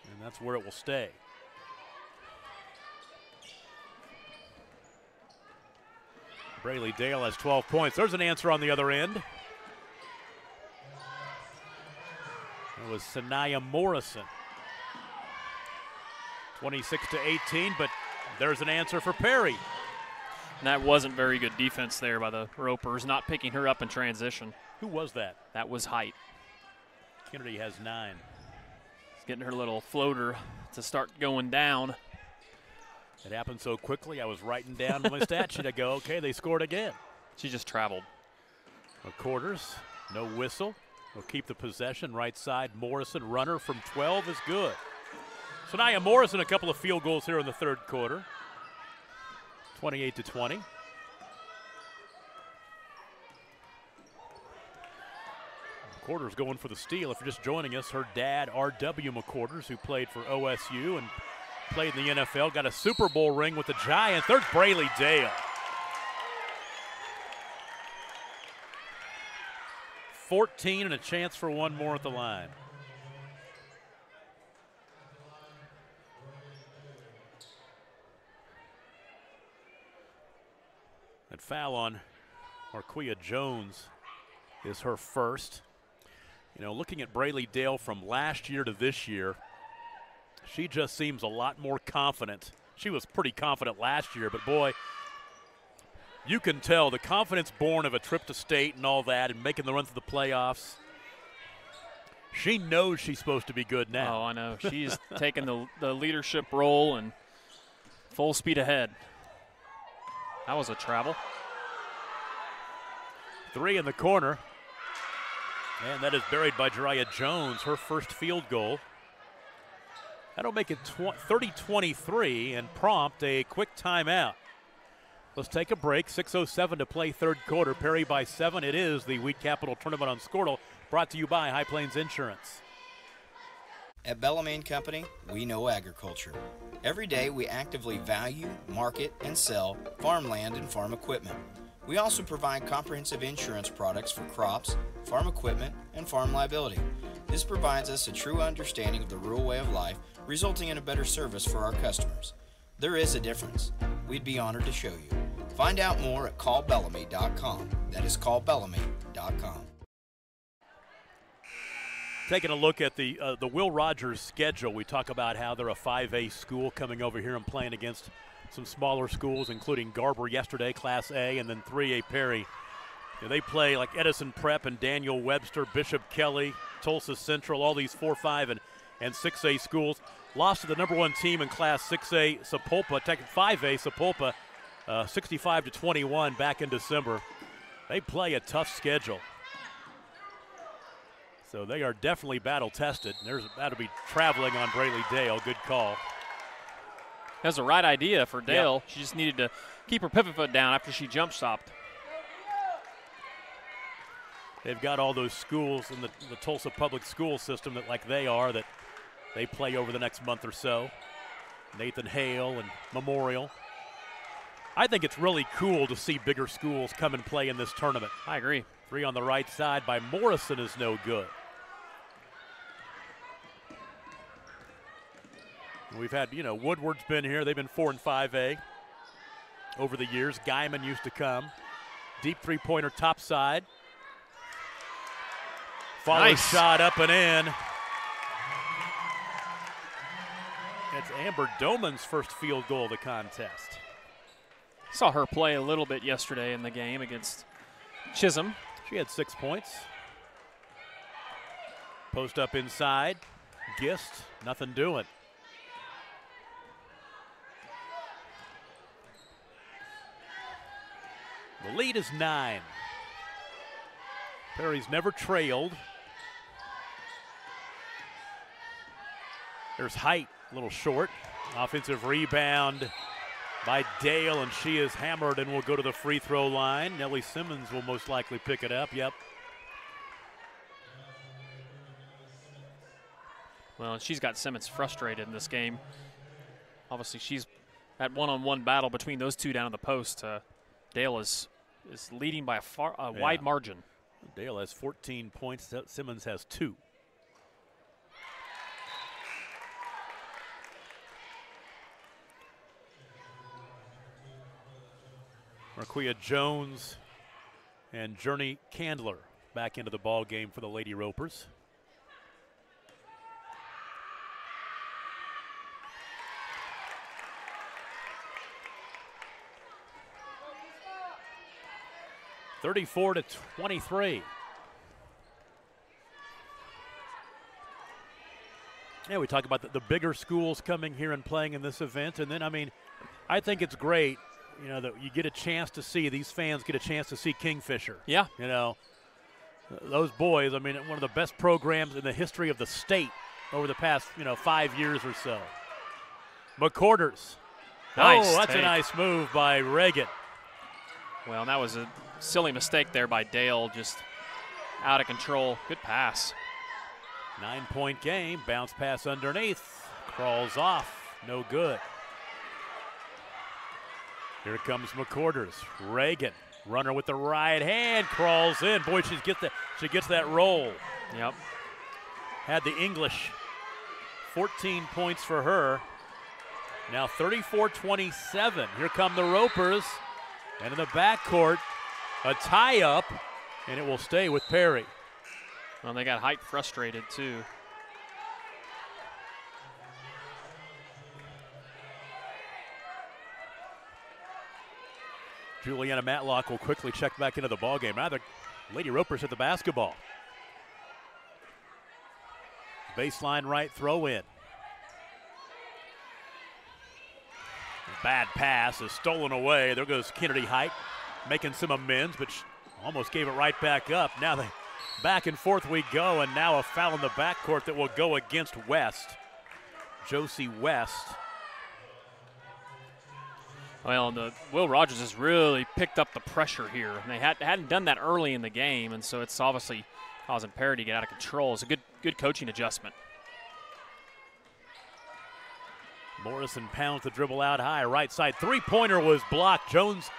And that's where it will stay. Braylee Dale has 12 points. There's an answer on the other end. It was Sanaya Morrison. 26-18, but there's an answer for Perry. And that wasn't very good defense there by the Ropers, not picking her up in transition. Who was that? That was Height. Kennedy has 9. She's getting her little floater to start going down. It happened so quickly, I was writing down my stat sheet. I go, okay, they scored again. She just traveled. Quarters, no whistle. We'll keep the possession. Right side, Morrison, runner from 12 is good. Sanaya Morrison, a couple of field goals here in the third quarter. 28-20. McQuarters going for the steal. If you're just joining us, her dad, R.W. McQuarters, who played for OSU and played in the NFL, got a Super Bowl ring with the Giants. There's Braylee Dale. 14 and a chance for one more at the line. That foul on Marquia Jones is her first. You know, looking at Braylee Dale from last year to this year, she just seems a lot more confident. She was pretty confident last year, but boy, you can tell the confidence born of a trip to state and all that and making the run to the playoffs. She knows she's supposed to be good now. Oh, I know. She's taking the leadership role and full speed ahead. That was a travel. 3 in the corner. And that is buried by Jariah Jones, her first field goal. That'll make it 30-23 and prompt a quick timeout. Let's take a break. 6:07 to play third quarter. Perry by 7. It is the Weed Capital Tournament on Squirtle, brought to you by High Plains Insurance. At Bellarmine Company, we know agriculture. Every day we actively value, market, and sell farmland and farm equipment. We also provide comprehensive insurance products for crops, farm equipment, and farm liability. This provides us a true understanding of the rural way of life, resulting in a better service for our customers. There is a difference. We'd be honored to show you. Find out more at callbellamy.com. That is callbellamy.com. Taking a look at the Will Rogers schedule, we talk about how they're a 5A school coming over here and playing against some smaller schools, including Garber yesterday, Class A, and then 3A Perry. They play like Edison Prep and Daniel Webster, Bishop Kelly, Tulsa Central, all these 4, 5, and 6A schools. Lost to the number 1 team in Class 6A, Sapulpa, 5A, Sapulpa, 65-21 back in December. They play a tough schedule. So they are definitely battle-tested. There's about to be traveling on Braley Dale. Good call. That's the right idea for Dale. Yep. She just needed to keep her pivot foot down after she jump stopped. They've got all those schools in the Tulsa public school system that, like they are, that they play over the next month or so. Nathan Hale and Memorial. I think it's really cool to see bigger schools come and play in this tournament. I agree. 3 on the right side by Morrison is no good. We've had, Woodward's been here. They've been 4 and 5A over the years. Guyman used to come. Deep three-pointer top side. Follow shot up and in. It's Amber Doman's first field goal of the contest. Saw her play a little bit yesterday in the game against Chisholm. She had 6 points. Post up inside. Gist, nothing doing. The lead is 9. Perry's never trailed. There's Height, a little short. Offensive rebound by Dale, and she is hammered and will go to the free throw line. Nellie Simmons will most likely pick it up. Yep. Well, she's got Simmons frustrated in this game. Obviously, she's at one-on-one battle between those two down in the post. Dale is leading by a wide margin. Dale has 14 points. Simmons has 2. Marquia Jones and Journey Candler back into the ball game for the Lady Ropers. (34-23). Yeah, we talk about the bigger schools coming here and playing in this event, and then I think it's great. That you get a chance to see, these fans get a chance to see Kingfisher. Yeah. Those boys, one of the best programs in the history of the state over the past, 5 years or so. McCorders. Nice that's take. a nice move by Reagan. Well, that was a silly mistake there by Dale, just out of control. Good pass. 9-point game, bounce pass underneath, crawls off, no good. Here comes McCorders. Reagan, runner with the right hand, crawls in. Boy, she gets that roll. Yep. Had the English. 14 points for her. Now 34-27. Here come the Ropers. And in the backcourt, a tie-up, and it will stay with Perry. Well, they got Height frustrated, too. Juliana Matlock will quickly check back into the ballgame. Now the Lady Ropers hit the basketball. Baseline right, throw in. Bad pass is stolen away. There goes Kennedy Height, making some amends, but almost gave it right back up. Now they back and forth we go, and now a foul in the backcourt that will go against West. Josie West. Well, Will Rogers has really picked up the pressure here. And they hadn't done that early in the game, and so it's obviously causing Perry to get out of control. It's a good coaching adjustment. Morrison pounds the dribble out high, right side. Three-pointer was blocked. Jones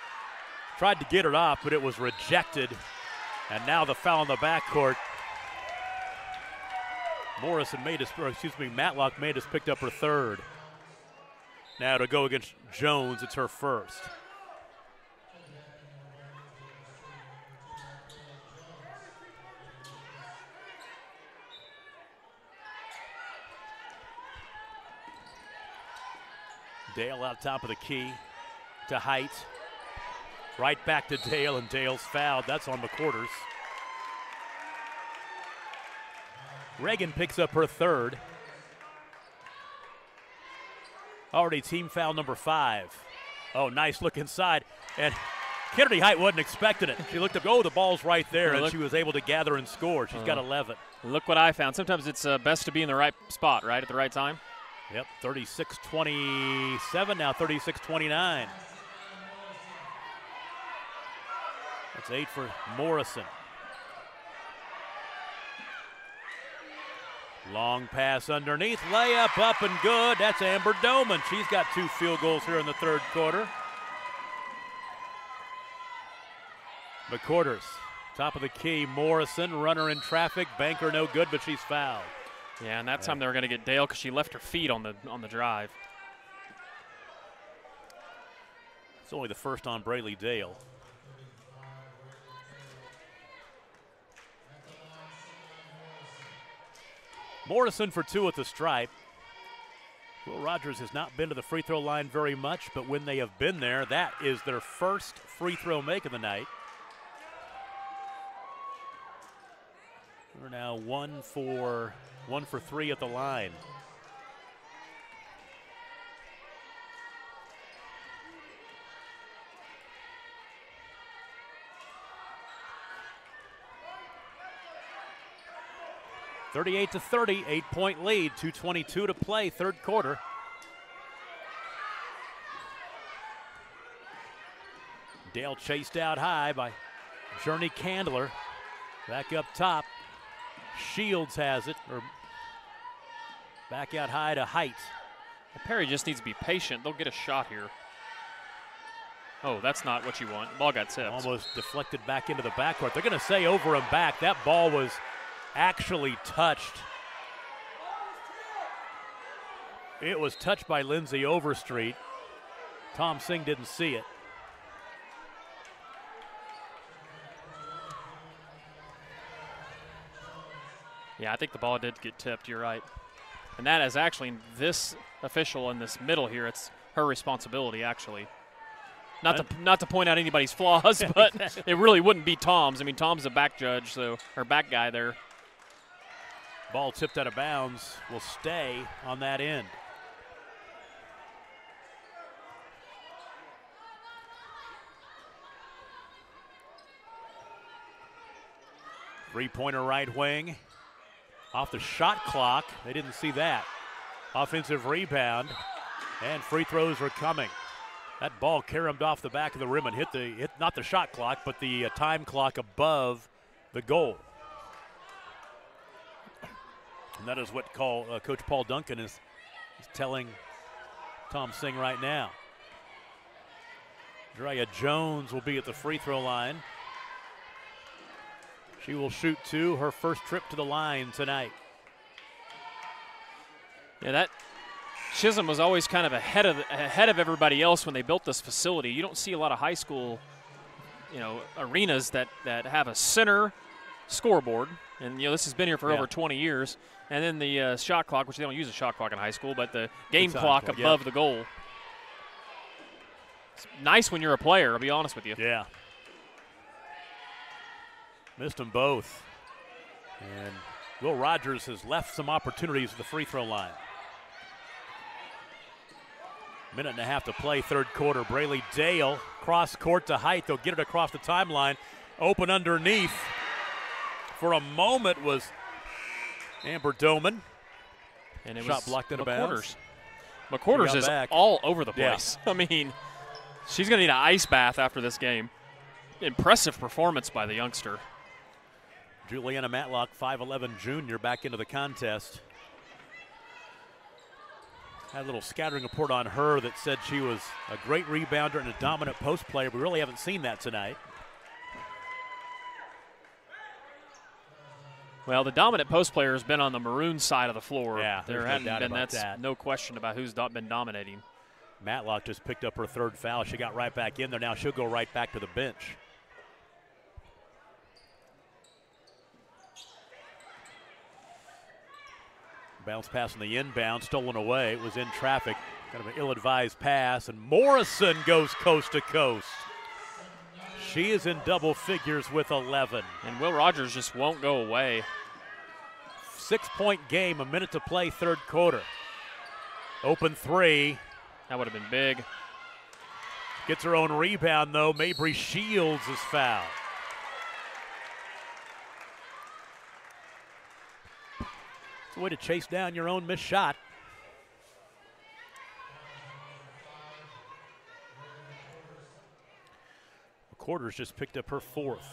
tried to get it off, but it was rejected. And now the foul in the backcourt. Matlock made us picked up her third. Now to go against Jones, it's her first. Dale out top of the key to Height. Right back to Dale, and Dale's fouled. That's on McQuarters. Reagan picks up her third. Already team foul number 5. Oh, nice look inside. And Kennedy Height wasn't expecting it. She looked up, the ball's right there, and she was able to gather and score. She's got 11. Look what I found. Sometimes it's best to be in the right spot, right, at the right time. Yep, 36-27, now 36-29. That's 8 for Morrison. Long pass underneath, layup up and good. That's Amber Doman. She's got 2 field goals here in the third quarter. McQuarters, top of the key. Morrison, runner in traffic. Banker no good, but she's fouled. Yeah, and that time they were going to get Dale because she left her feet on the drive. It's only the first on Braley Dale. Morrison for 2 at the stripe. Will Rogers has not been to the free throw line very much, but when they have been there, that is their first free throw make of the night. We're now 1 for 3 at the line. (38-30), 8-point lead, 2:22 to play, third quarter. Dale chased out high by Journey Candler. Back up top. Shields has it, or back out high to Height. Perry just needs to be patient. They'll get a shot here. Oh, that's not what you want. Ball got tipped. Almost deflected back into the backcourt. They're going to say over and back. That ball was actually touched. It was touched by Lindsay Overstreet. Tom Singh didn't see it. Yeah, I think the ball did get tipped. You're right. And that is actually this official in this middle here. It's her responsibility, actually. Not to point out anybody's flaws, but it really wouldn't be Tom's. I mean, Tom's a back judge, so or back guy there. Ball tipped out of bounds will stay on that end. Three-pointer right wing. Off the shot clock. They didn't see that. Offensive rebound. And free throws are coming. That ball caromed off the back of the rim and hit not the shot clock, but the time clock above the goal. And that is what Coach Paul Duncan is telling Tom Singh right now. Drea Jones will be at the free throw line. She will shoot 2, her first trip to the line tonight. Yeah, that Chisholm was always kind of ahead of everybody else when they built this facility. You don't see a lot of high school, arenas that have a center scoreboard, and this has been here for over 20 years. And then the shot clock, which they don't use a shot clock in high school, but the game clock above the goal. It's nice when you're a player, I'll be honest with you. Yeah. Missed them both. And Will Rogers has left some opportunities at the free throw line. Minute and a half to play, third quarter. Braley Dale, cross court to Height. They'll get it across the timeline. Open underneath. For a moment was Amber Doman. And it shot was blocked into bounds. McQuarters is all over the place. Yeah. I mean, she's going to need an ice bath after this game. Impressive performance by the youngster. Juliana Matlock, 5'11 junior, back into the contest. Had a little scattering report on her that said she was a great rebounder and a dominant post player. We really haven't seen that tonight. Well, the dominant post player has been on the Maroon side of the floor. Yeah, there hadn't been that. No question about who's been dominating. Matlock just picked up her third foul. She got right back in there. Now she'll go right back to the bench. Bounce pass on the inbound, stolen away. It was in traffic. Kind of an ill-advised pass, and Morrison goes coast to coast. She is in double figures with 11. And Will Rogers just won't go away. 6-point game, a minute to play, third quarter. Open three. That would have been big. Gets her own rebound, though. Mabry Shields is fouled. It's a way to chase down your own missed shot. McCorders just picked up her fourth.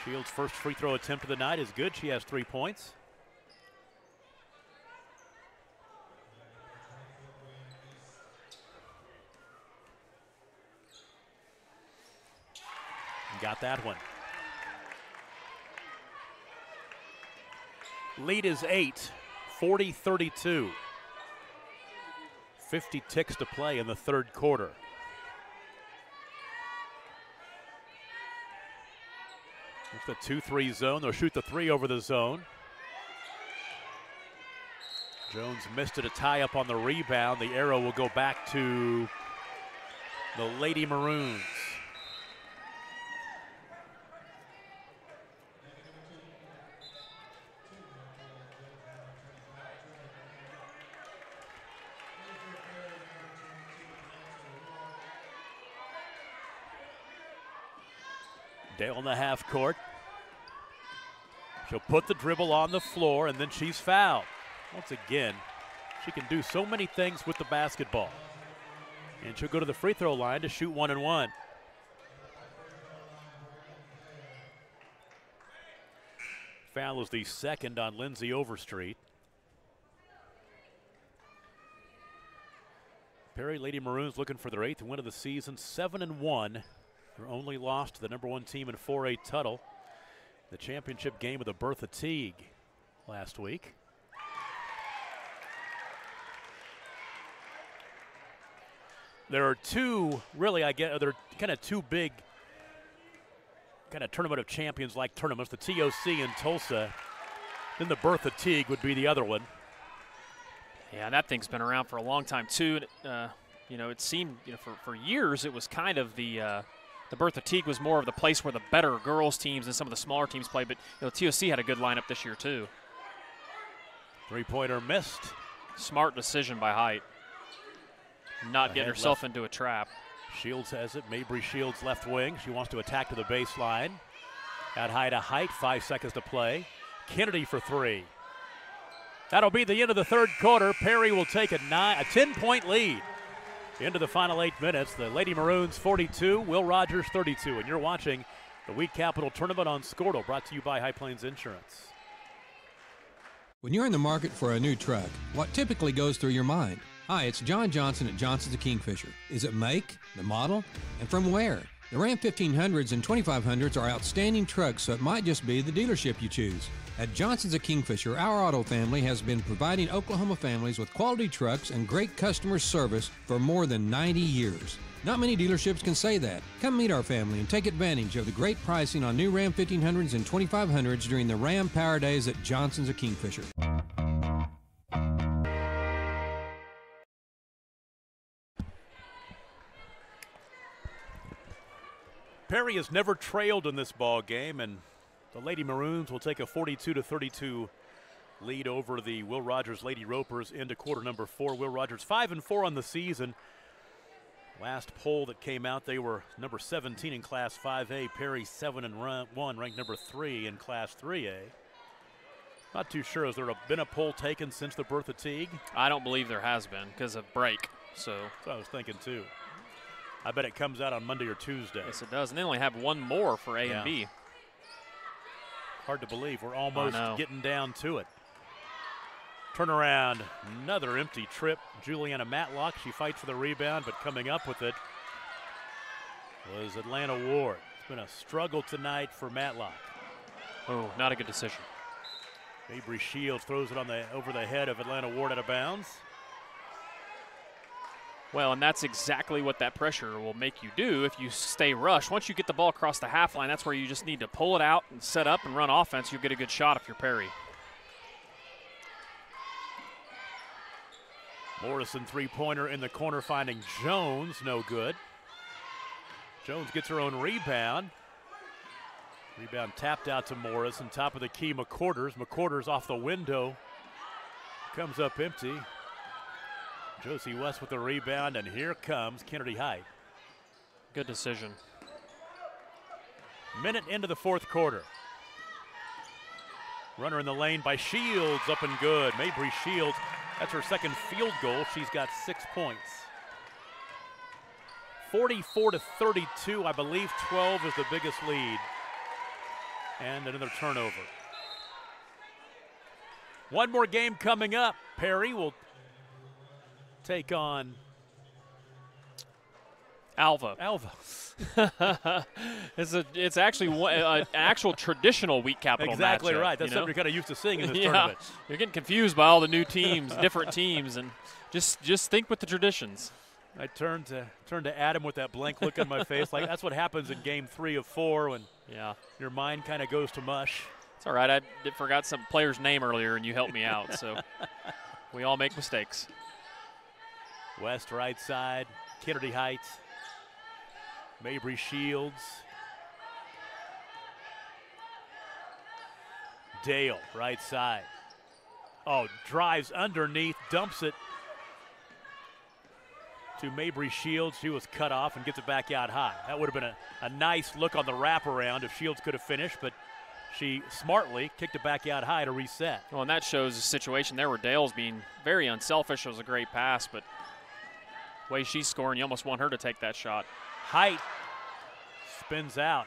Shields' first free throw attempt of the night is good. She has 3 points. Got that one. Lead is 8, 40-32. 50 ticks to play in the third quarter. It's the 2-3 zone. They'll shoot the three over the zone. Jones missed it, a tie up on the rebound. The arrow will go back to the Lady Maroons. Dale in the half court. She'll put the dribble on the floor, and then she's fouled. Once again, she can do so many things with the basketball. And she'll go to the free throw line to shoot 1 and 1. Foul is the second on Lindsay Overstreet. Perry Lady Maroons looking for their 8th win of the season, 7-1. Their only loss to the #1 team in 4A Tuttle. The championship game with the Bertha Teague last week. There are two, really, there are kind of two big kind of tournament of champions like tournaments, the TOC in Tulsa. Then the Bertha Teague would be the other one. Yeah, that thing's been around for a long time too. You know, it seemed, you know, for years it was kind of the Bertha Teague was more of the place where the better girls teams and some of the smaller teams play, but you know, TOC had a good lineup this year too. Three-pointer missed. Smart decision by Height. Not getting herself into a trap. Shields has it. Mabry Shields left wing. She wants to attack to the baseline. At high to Height, 5 seconds to play. Kennedy for three. That'll be the end of the third quarter. Perry will take a 10-point lead. Into the final 8 minutes, the Lady Maroons 42, Will Rogers 32. And you're watching the Wheat Capital Tournament on Scortal, brought to you by High Plains Insurance. When you're in the market for a new truck, what typically goes through your mind? Hi, it's John Johnson at Johnson's of Kingfisher. Is it make, the model, and from where? The Ram 1500s and 2500s are outstanding trucks, so it might just be the dealership you choose. At Johnson's of Kingfisher, our auto family has been providing Oklahoma families with quality trucks and great customer service for more than 90 years. Not many dealerships can say that. Come meet our family and take advantage of the great pricing on new Ram 1500s and 2500s during the Ram Power Days at Johnson's of Kingfisher. Perry has never trailed in this ball game, and the Lady Maroons will take a 42-32 lead over the Will Rogers Lady Ropers into quarter number 4. Will Rogers 5-4 on the season. Last poll that came out, they were number 17 in Class 5A. Perry 7-1, ranked number 3 in Class 3A. Not too sure. Has there been a poll taken since the Bertha Teague? I don't believe there has been because of break. So that's what I was thinking too. I bet it comes out on Monday or Tuesday. Yes, it does. And they only have one more for A and B. Hard to believe. We're almost getting down to it. Turnaround, another empty trip. Juliana Matlock, she fights for the rebound, but coming up with it was Atlanta Ward. It's been a struggle tonight for Matlock. Oh, not a good decision. Mabry Shields throws it on over the head of Atlanta Ward out of bounds. Well, and that's exactly what that pressure will make you do if you stay rushed. Once you get the ball across the half line, that's where you just need to pull it out and set up and run offense. You'll get a good shot if you're Perry. Morrison three-pointer in the corner, finding Jones, no good. Jones gets her own rebound. Rebound tapped out to Morrison, top of the key, McCorders. McCorders off the window, comes up empty. Josie West with the rebound, and here comes Kennedy Height. Good decision. Minute into the fourth quarter. Runner in the lane by Shields, up and good. Mabry Shields, that's her second field goal. She's got 6 points. 44-32, I believe 12 is the biggest lead. And another turnover. One more game coming up. Perry will take on Alva. It's actually an actual traditional week capital exactly matchup, right. That's something you're kind of used to seeing in this yeah. tournament. You're getting confused by all the new teams, different teams, and just think with the traditions. I turned to Adam with that blank look on my face. Like that's what happens in game 3 of 4 when your mind kind of goes to mush. It's all right. I forgot some player's name earlier, and you helped me out. So we all make mistakes. West right side, Kennedy Heights, Mabry Shields, Dale right side. Oh, drives underneath, dumps it to Mabry Shields. She was cut off and gets it back out high. That would have been a nice look on the wraparound if Shields could have finished, but she smartly kicked it back out high to reset. Well, and that shows a situation there where Dale's being very unselfish. It was a great pass, but the way she's scoring, you almost want her to take that shot. Height spins out.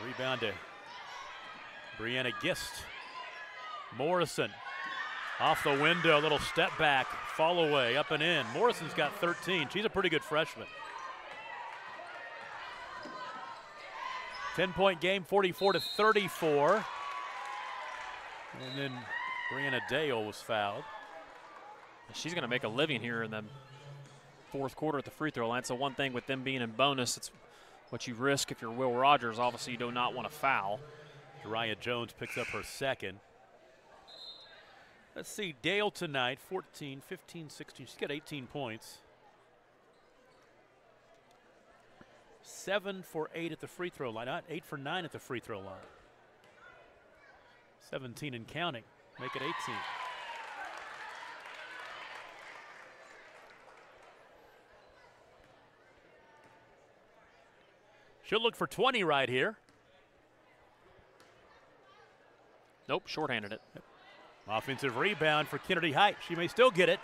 Rebound to Brianna Gist. Morrison off the window, little step back, fall away, up and in. Morrison's got 13. She's a pretty good freshman. 10-point game, 44-34. And then Brianna Dale was fouled. She's going to make a living here in the fourth quarter at the free throw line. So one thing with them being in bonus, it's what you risk if you're Will Rogers. Obviously, you do not want to foul. Jariah Jones picks up her second. Let's see, Dale tonight, 14, 15, 16. She's got 18 points. 7 for 8 at the free throw line. 8 for 9 at the free throw line. 17 and counting. Make it 18. She'll look for 20 right here. Nope, shorthanded it. Yep. Offensive rebound for Kennedy Height. She may still get it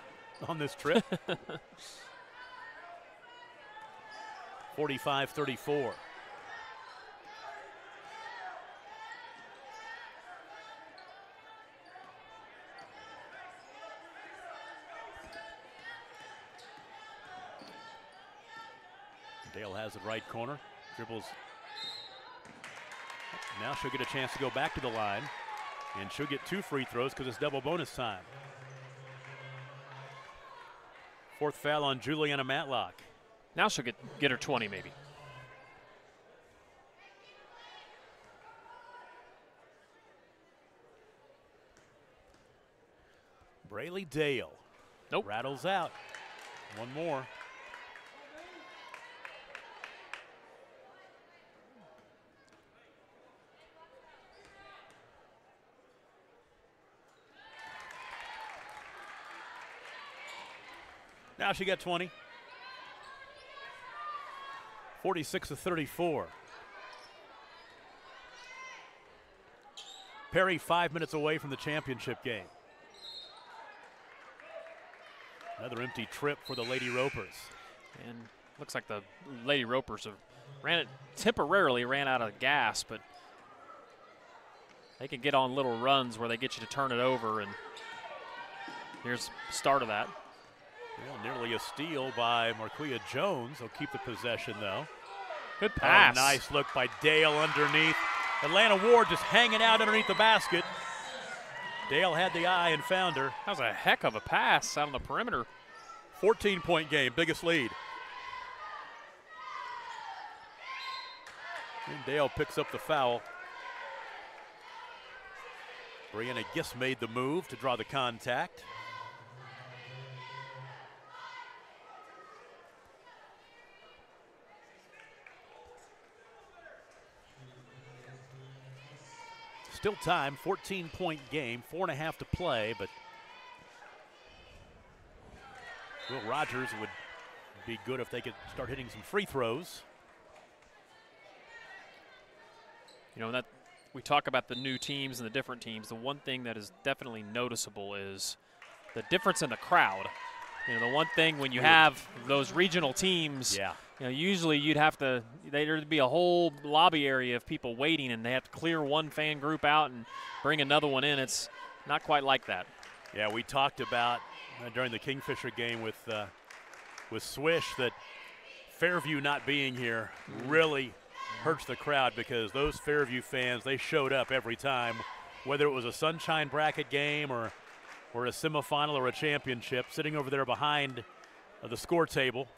on this trip. 45-34. Dale has it right corner. Dribbles. Now she'll get a chance to go back to the line. And she'll get 2 free throws because it's double bonus time. Fourth foul on Juliana Matlock. Now she'll get her 20 maybe. Braylee Dale. Nope. Rattles out. One more. Now she got 20. 46-34. Perry 5 minutes away from the championship game. Another empty trip for the Lady Ropers. And looks like the Lady Ropers have temporarily ran out of gas, but they can get on little runs where they get you to turn it over, and here's the start of that. Well, nearly a steal by Marquia Jones. They'll keep the possession, though. Good pass. Oh, nice look by Dale underneath. Atlanta Ward just hanging out underneath the basket. Dale had the eye and found her. That was a heck of a pass out on the perimeter. 14-point game, biggest lead. And Dale picks up the foul. Brianna Gist made the move to draw the contact. Still time, 14-point game, 4.5 to play, but Will Rogers would be good if they could start hitting some free throws. You know, that we talk about the new teams and the different teams. The one thing that is definitely noticeable is the difference in the crowd. You know, the one thing when you have those regional teams, yeah. You know, usually you'd have to, there'd be a whole lobby area of people waiting, and they have to clear one fan group out and bring another one in. It's not quite like that. Yeah, we talked about during the Kingfisher game with Swish that Fairview not being here really hurts the crowd, because those Fairview fans, they showed up every time, whether it was a Sunshine Bracket game or a semifinal or a championship, sitting over there behind the score table.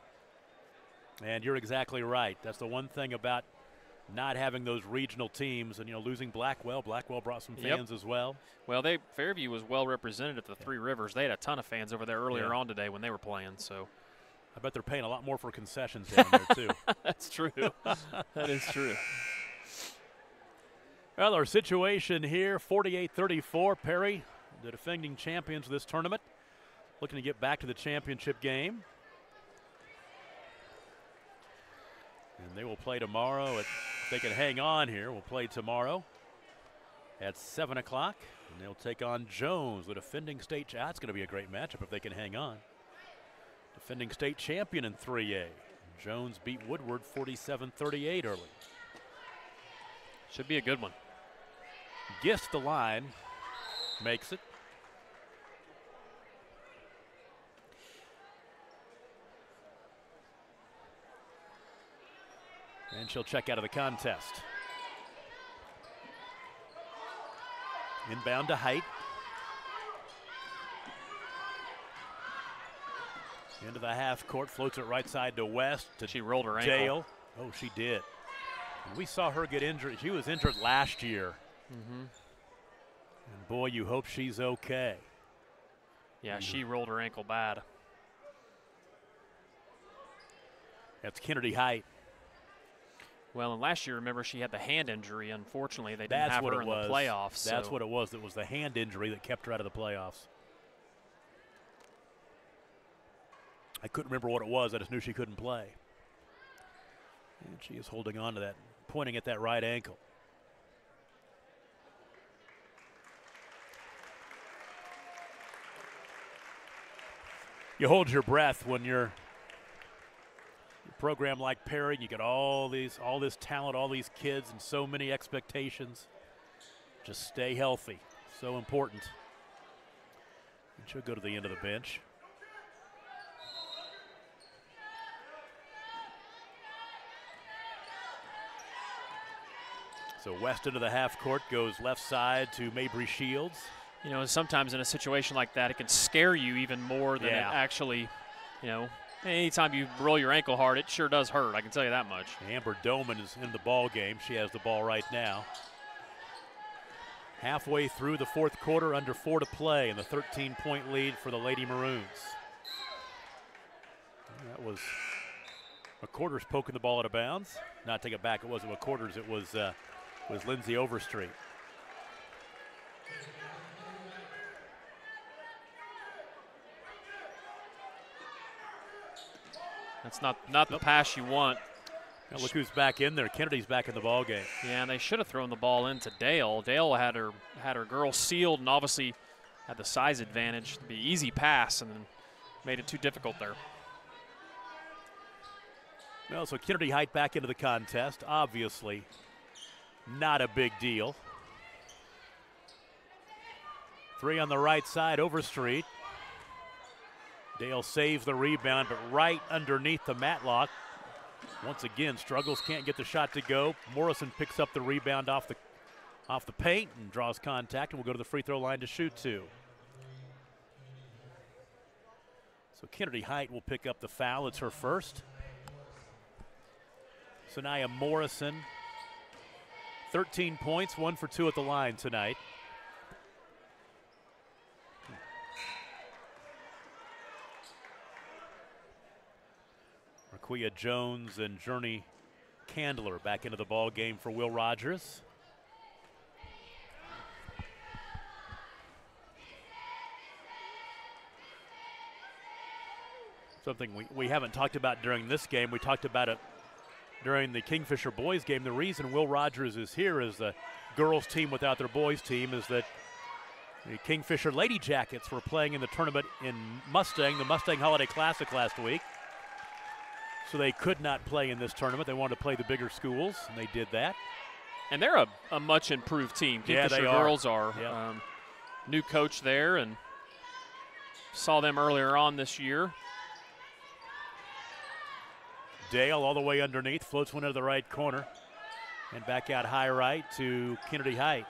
And you're exactly right. That's the one thing about not having those regional teams, and, you know, losing Blackwell. Blackwell brought some fans as well. Well, Fairview was well represented at the Three Rivers. They had a ton of fans over there earlier on today when they were playing. So I bet they're paying a lot more for concessions down there, too. That's true. That is true. Well, our situation here, 48-34. Perry, the defending champions of this tournament, looking to get back to the championship game. And they will play tomorrow. If they can hang on here, we'll play tomorrow at 7 o'clock. And they'll take on Jones, the defending state. That's going to be a great matchup if they can hang on. Defending state champion in 3A. Jones beat Woodward 47-38 early. Should be a good one. Gist the line, makes it. And she'll check out of the contest. Inbound to Height. Into the half court, floats it right side to West. She rolled her ankle. Dale. Oh, she did. And we saw her get injured. She was injured last year. And boy, you hope she's okay. Yeah, she rolled her ankle bad. That's Kennedy Height. Well, and last year, remember, she had the hand injury. Unfortunately, they didn't have her in the playoffs. That's what it was. It was the hand injury that kept her out of the playoffs. I couldn't remember what it was. I just knew she couldn't play. And she is holding on to that, pointing at that right ankle. You hold your breath when you're a program like Perry. You get all this talent, all these kids, and so many expectations. Just stay healthy. So important. And she'll go to the end of the bench. So West into the half court, goes left side to Mabry Shields. You know, sometimes in a situation like that, it can scare you even more than it actually, you know, anytime you roll your ankle hard, it sure does hurt. I can tell you that much. Amber Doman is in the ball game. She has the ball right now. Halfway through the fourth quarter, under 4 to play, and the 13-point lead for the Lady Maroons. That was McQuarters poking the ball out of bounds. Not take it back. It wasn't McQuarters. It was Lindsay Overstreet. That's not the pass you want. Now look who's back in there. Kennedy's back in the ball game. Yeah, and they should have thrown the ball into Dale. Dale had her girl sealed and obviously had the size advantage. It'd be easy pass and then made it too difficult there. Well, so Kennedy Height back into the contest. Obviously not a big deal. 3 on the right side, Overstreet. Dale saves the rebound, but right underneath the Matlock. Once again, struggles, can't get the shot to go. Morrison picks up the rebound off the paint and draws contact, and will go to the free throw line to shoot 2. So Kennedy Height will pick up the foul. It's her first. Sanaya Morrison, 13 points, 1 for 2 at the line tonight. Marquia Jones and Journey Candler back into the ball game for Will Rogers. Something we haven't talked about during this game. We talked about it during the Kingfisher boys game. The reason Will Rogers is here as the girls team without their boys team is that the Kingfisher Lady Jackets were playing in the tournament in Mustang, the Mustang Holiday Classic last week. So they could not play in this tournament. They wanted to play the bigger schools, and they did that. And they're a much improved team. Kingfisher girls are. Yep. New coach there, and saw them earlier on this year. Dale all the way underneath, floats one into the right corner, and back out high right to Kennedy Height.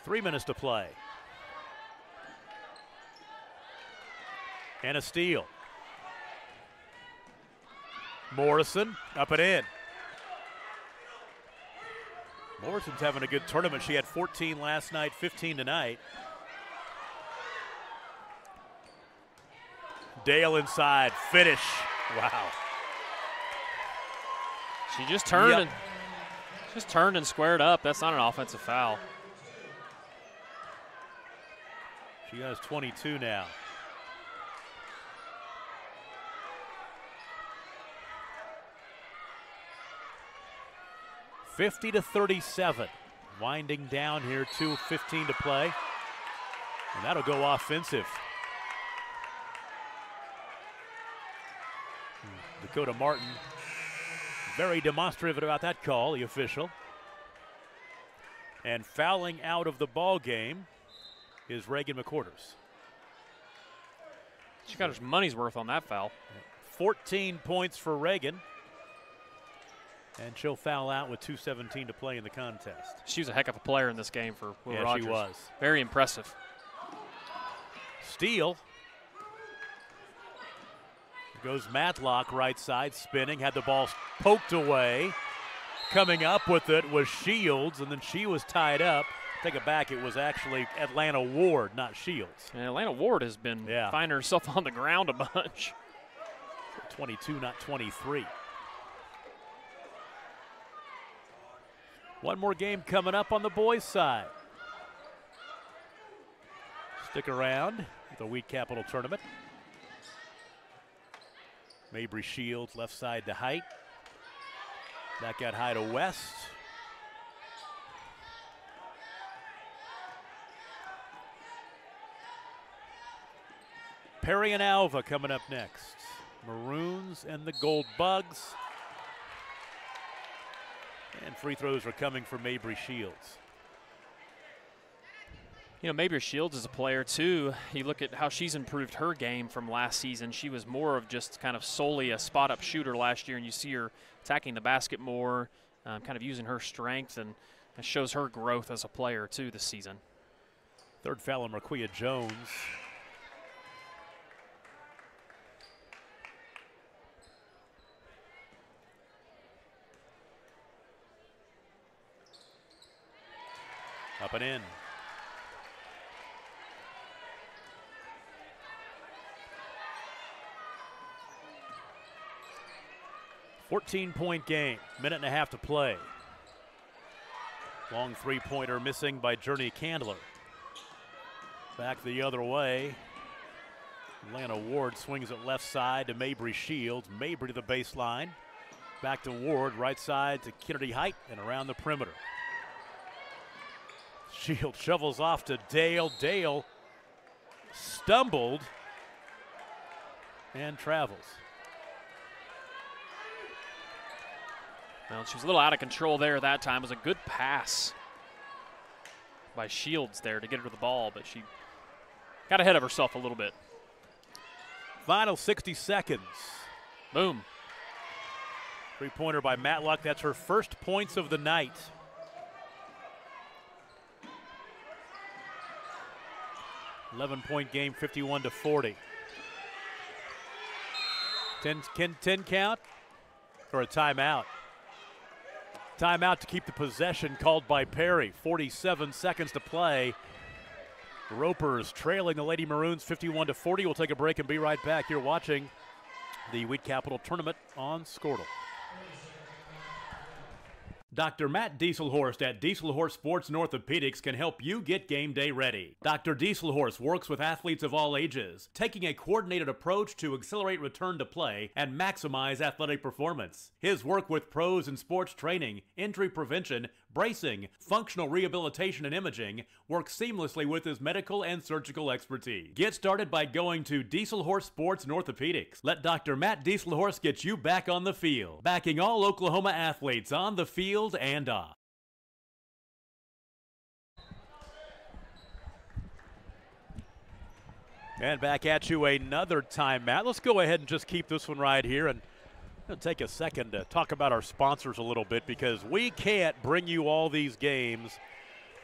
3 minutes to play. And a steal. Morrison up and in. Morrison's having a good tournament. She had 14 last night, 15 tonight. Dale inside, finish. Wow. She just turned and squared up. That's not an offensive foul. She has 22 now. (50-37). Winding down here, 2:15 to play. And that'll go offensive. Dakota Martin, very demonstrative about that call, the official. And fouling out of the ball game is Reagan McQuarters. She got her money's worth on that foul. 14 points for Reagan. And she'll foul out with 2:17 to play in the contest. She was a heck of a player in this game for Will Rogers. She was. Very impressive. Steal. Goes Matlock right side, spinning, had the ball poked away. Coming up with it was Shields, and then she was tied up. Take it back, it was actually Atlanta Ward, not Shields. And Atlanta Ward has been finding herself on the ground a bunch. 22, not 23. One more game coming up on the boys' side. Stick around with the Wheat Capital Tournament. Mabry Shields left side to Height. Back out high to West. Perry and Alva coming up next. Maroons and the Gold Bugs. And free throws are coming for Mabry Shields. You know, Mabry Shields is a player, too. You look at how she's improved her game from last season. She was more of just kind of solely a spot-up shooter last year, and you see her attacking the basket more, kind of using her strength, and it shows her growth as a player, too, this season. Third foul on Marquia Jones. Up and in. .14 game, minute and a half to play. Long three-pointer missing by Journey Candler. Back the other way. Atlanta Ward swings it left side to Mabry Shields. Mabry to the baseline. Back to Ward, right side to Kennedy Height and around the perimeter. Shields shovels off to Dale. Dale stumbled and travels. Well, she was a little out of control there that time. It was a good pass by Shields there to get her to the ball, but she got ahead of herself a little bit. Final 60 seconds. Boom. Three-pointer by Matlock. That's her first points of the night. 11-point game, 51-40. 10 count or a timeout? Timeout to keep the possession called by Perry. 47 seconds to play. The Ropers trailing the Lady Maroons 51-40. We'll take a break and be right back. You're watching the Wheat Capital Tournament on Squirtle. Dr. Matt Dieselhorst at Dieselhorst Sports and Orthopedics can help you get game day ready. Dr. Dieselhorst works with athletes of all ages, taking a coordinated approach to accelerate return to play and maximize athletic performance. His work with pros in sports training, injury prevention, bracing, functional rehabilitation, and imaging works seamlessly with his medical and surgical expertise. Get started by going to Dieselhorst Sports and Orthopedics. Let Dr. Matt Dieselhorst get you back on the field, backing all Oklahoma athletes on the field and off. And back at you, another timeout. Let's go ahead and just keep this one right here and take a second to talk about our sponsors a little bit, because we can't bring you all these games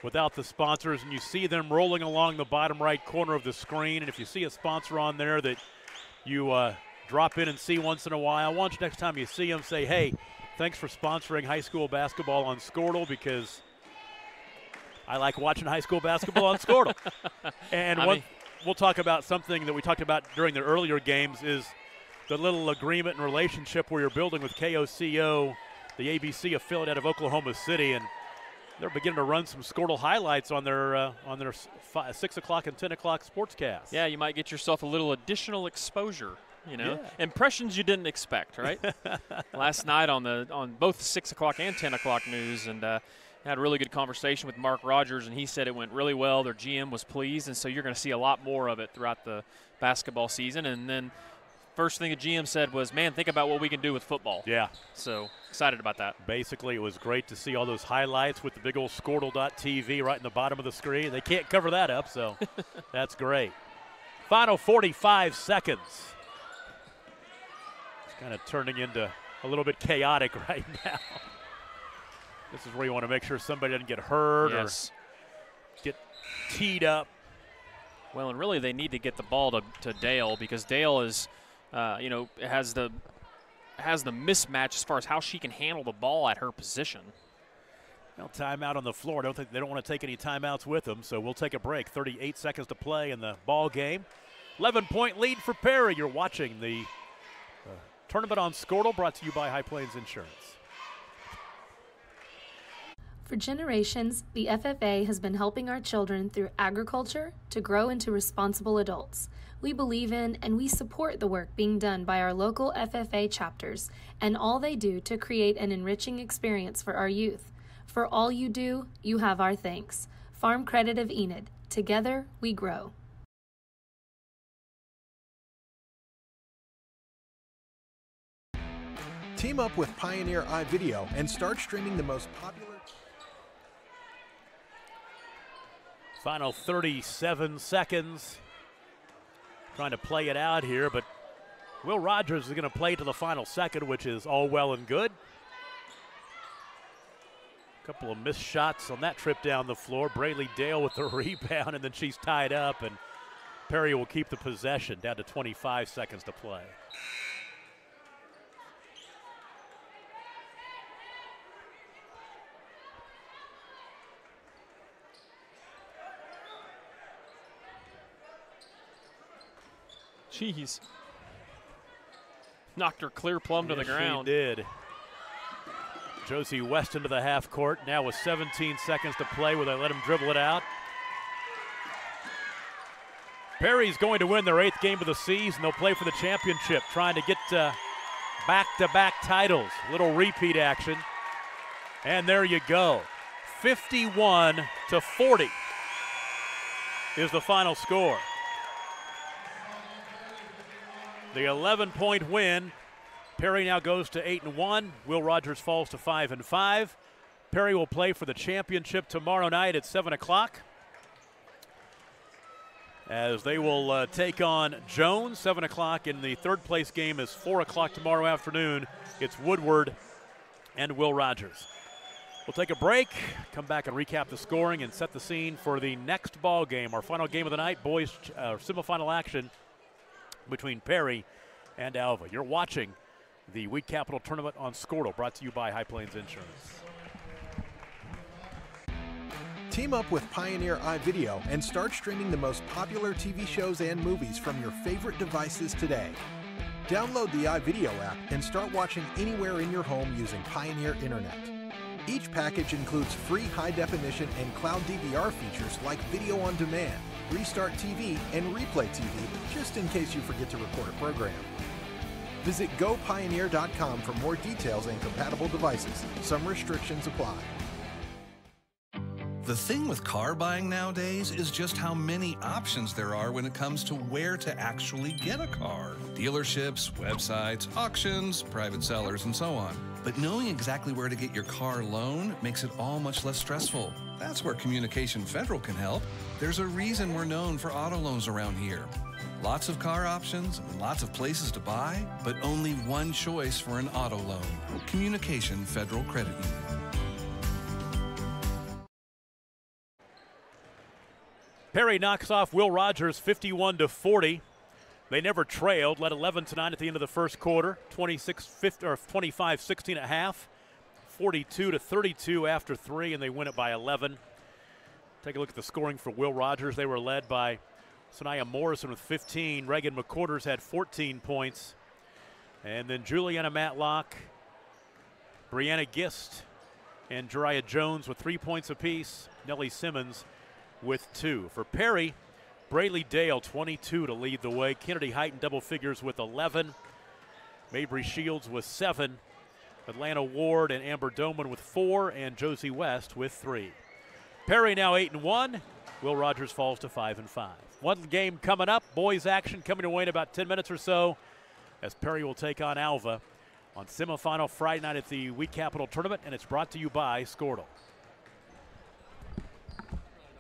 without the sponsors, and you see them rolling along the bottom right corner of the screen. And if you see a sponsor on there that you drop in and see once in a while, I want you next time you see them, say, hey, thanks for sponsoring high school basketball on Squirtle, I like watching high school basketball on Squirtle. And we'll talk about something that we talked about during the earlier games is the little agreement and relationship we are building with KOCO, the ABC affiliate out of Oklahoma City, and they're beginning to run some Squirtle highlights on their 6 o'clock and 10 o'clock sportscast. Yeah, you might get yourself a little additional exposure. Yeah. Impressions you didn't expect, right? Last night on both 6 o'clock and 10 o'clock news, and had a really good conversation with Mark Rogers, and he said it went really well. Their GM was pleased, and so you're going to see a lot more of it throughout the basketball season. And then first thing the GM said was, man, think about what we can do with football. Yeah. So excited about that. Basically, it was great to see all those highlights with the big old Squirtle.tv right in the bottom of the screen. They can't cover that up, so that's great. Final 45 seconds. It's kind of turning into a little bit chaotic right now. This is where you want to make sure somebody doesn't get hurt or get teed up. Well, and really they need to get the ball to Dale, because Dale is, has the mismatch as far as how she can handle the ball at her position. Well, timeout on the floor. They don't want to take any timeouts with them, so we'll take a break. 38 seconds to play in the ball game. 11-point lead for Perry. You're watching the tournament on Squirtle, brought to you by High Plains Insurance. For generations, the FFA has been helping our children through agriculture to grow into responsible adults. We believe in and we support the work being done by our local FFA chapters and all they do to create an enriching experience for our youth. For all you do, you have our thanks. Farm Credit of Enid. Together, we grow. Team up with Pioneer iVideo and start streaming the most popular. Final 37 seconds. Trying to play it out here, but Will Rogers is going to play to the final second, which is all well and good. A couple of missed shots on that trip down the floor. Braylee Dale with the rebound, and then she's tied up, and Perry will keep the possession down to 25 seconds to play. Jeez. Knocked her clear plumb to the ground. She did. Josie West into the half court. Now with 17 seconds to play, will they let him dribble it out? Perry's going to win their 8th game of the season. They'll play for the championship, trying to get back-to-back titles. Little repeat action. And there you go. 51-40 is the final score. The 11-point win. Perry now goes to 8-1. Will Rogers falls to 5-5. Perry will play for the championship tomorrow night at 7 o'clock. As they will take on Jones, 7 o'clock. In the third place game is 4 o'clock tomorrow afternoon. It's Woodward and Will Rogers. We'll take a break, come back and recap the scoring and set the scene for the next ball game, our final game of the night, boys semifinal action between Perry and Alva. You're watching the Weed Capital Tournament on Squirtle, brought to you by High Plains Insurance. Team up with Pioneer iVideo and start streaming the most popular TV shows and movies from your favorite devices today. Download the iVideo app and start watching anywhere in your home using Pioneer Internet. Each package includes free high-definition and cloud DVR features like Video on Demand, Restart TV, and Replay TV, just in case you forget to record a program. Visit GoPioneer.com for more details and compatible devices. Some restrictions apply. The thing with car buying nowadays is just how many options there are when it comes to where to actually get a car. Dealerships, websites, auctions, private sellers, and so on. But knowing exactly where to get your car loan makes it all much less stressful. That's where Communication Federal can help. There's a reason we're known for auto loans around here. Lots of car options and lots of places to buy, but only one choice for an auto loan. Communication Federal Credit Union. Perry knocks off Will Rogers 51-40. They never trailed, led 11-9 at the end of the first quarter, 25-16 at half, 42-32 after 3, and they win it by 11. Take a look at the scoring for Will Rogers. They were led by Sanaya Morrison with 15. Reagan McQuarters had 14 points. And then Juliana Matlock, Brianna Gist, and Jariah Jones with 3 points apiece. Nellie Simmons with 2. For Perry, Braylee Dale, 22 to lead the way. Kennedy Height in double figures with 11. Mabry Shields with 7. Atlanta Ward and Amber Doman with 4. And Josie West with 3. Perry now 8-1. Will Rogers falls to 5-5. One game coming up. Boys action coming away in about 10 minutes or so, as Perry will take on Alva on semifinal Friday night at the Weed Capital Tournament, and it's brought to you by Squirtle.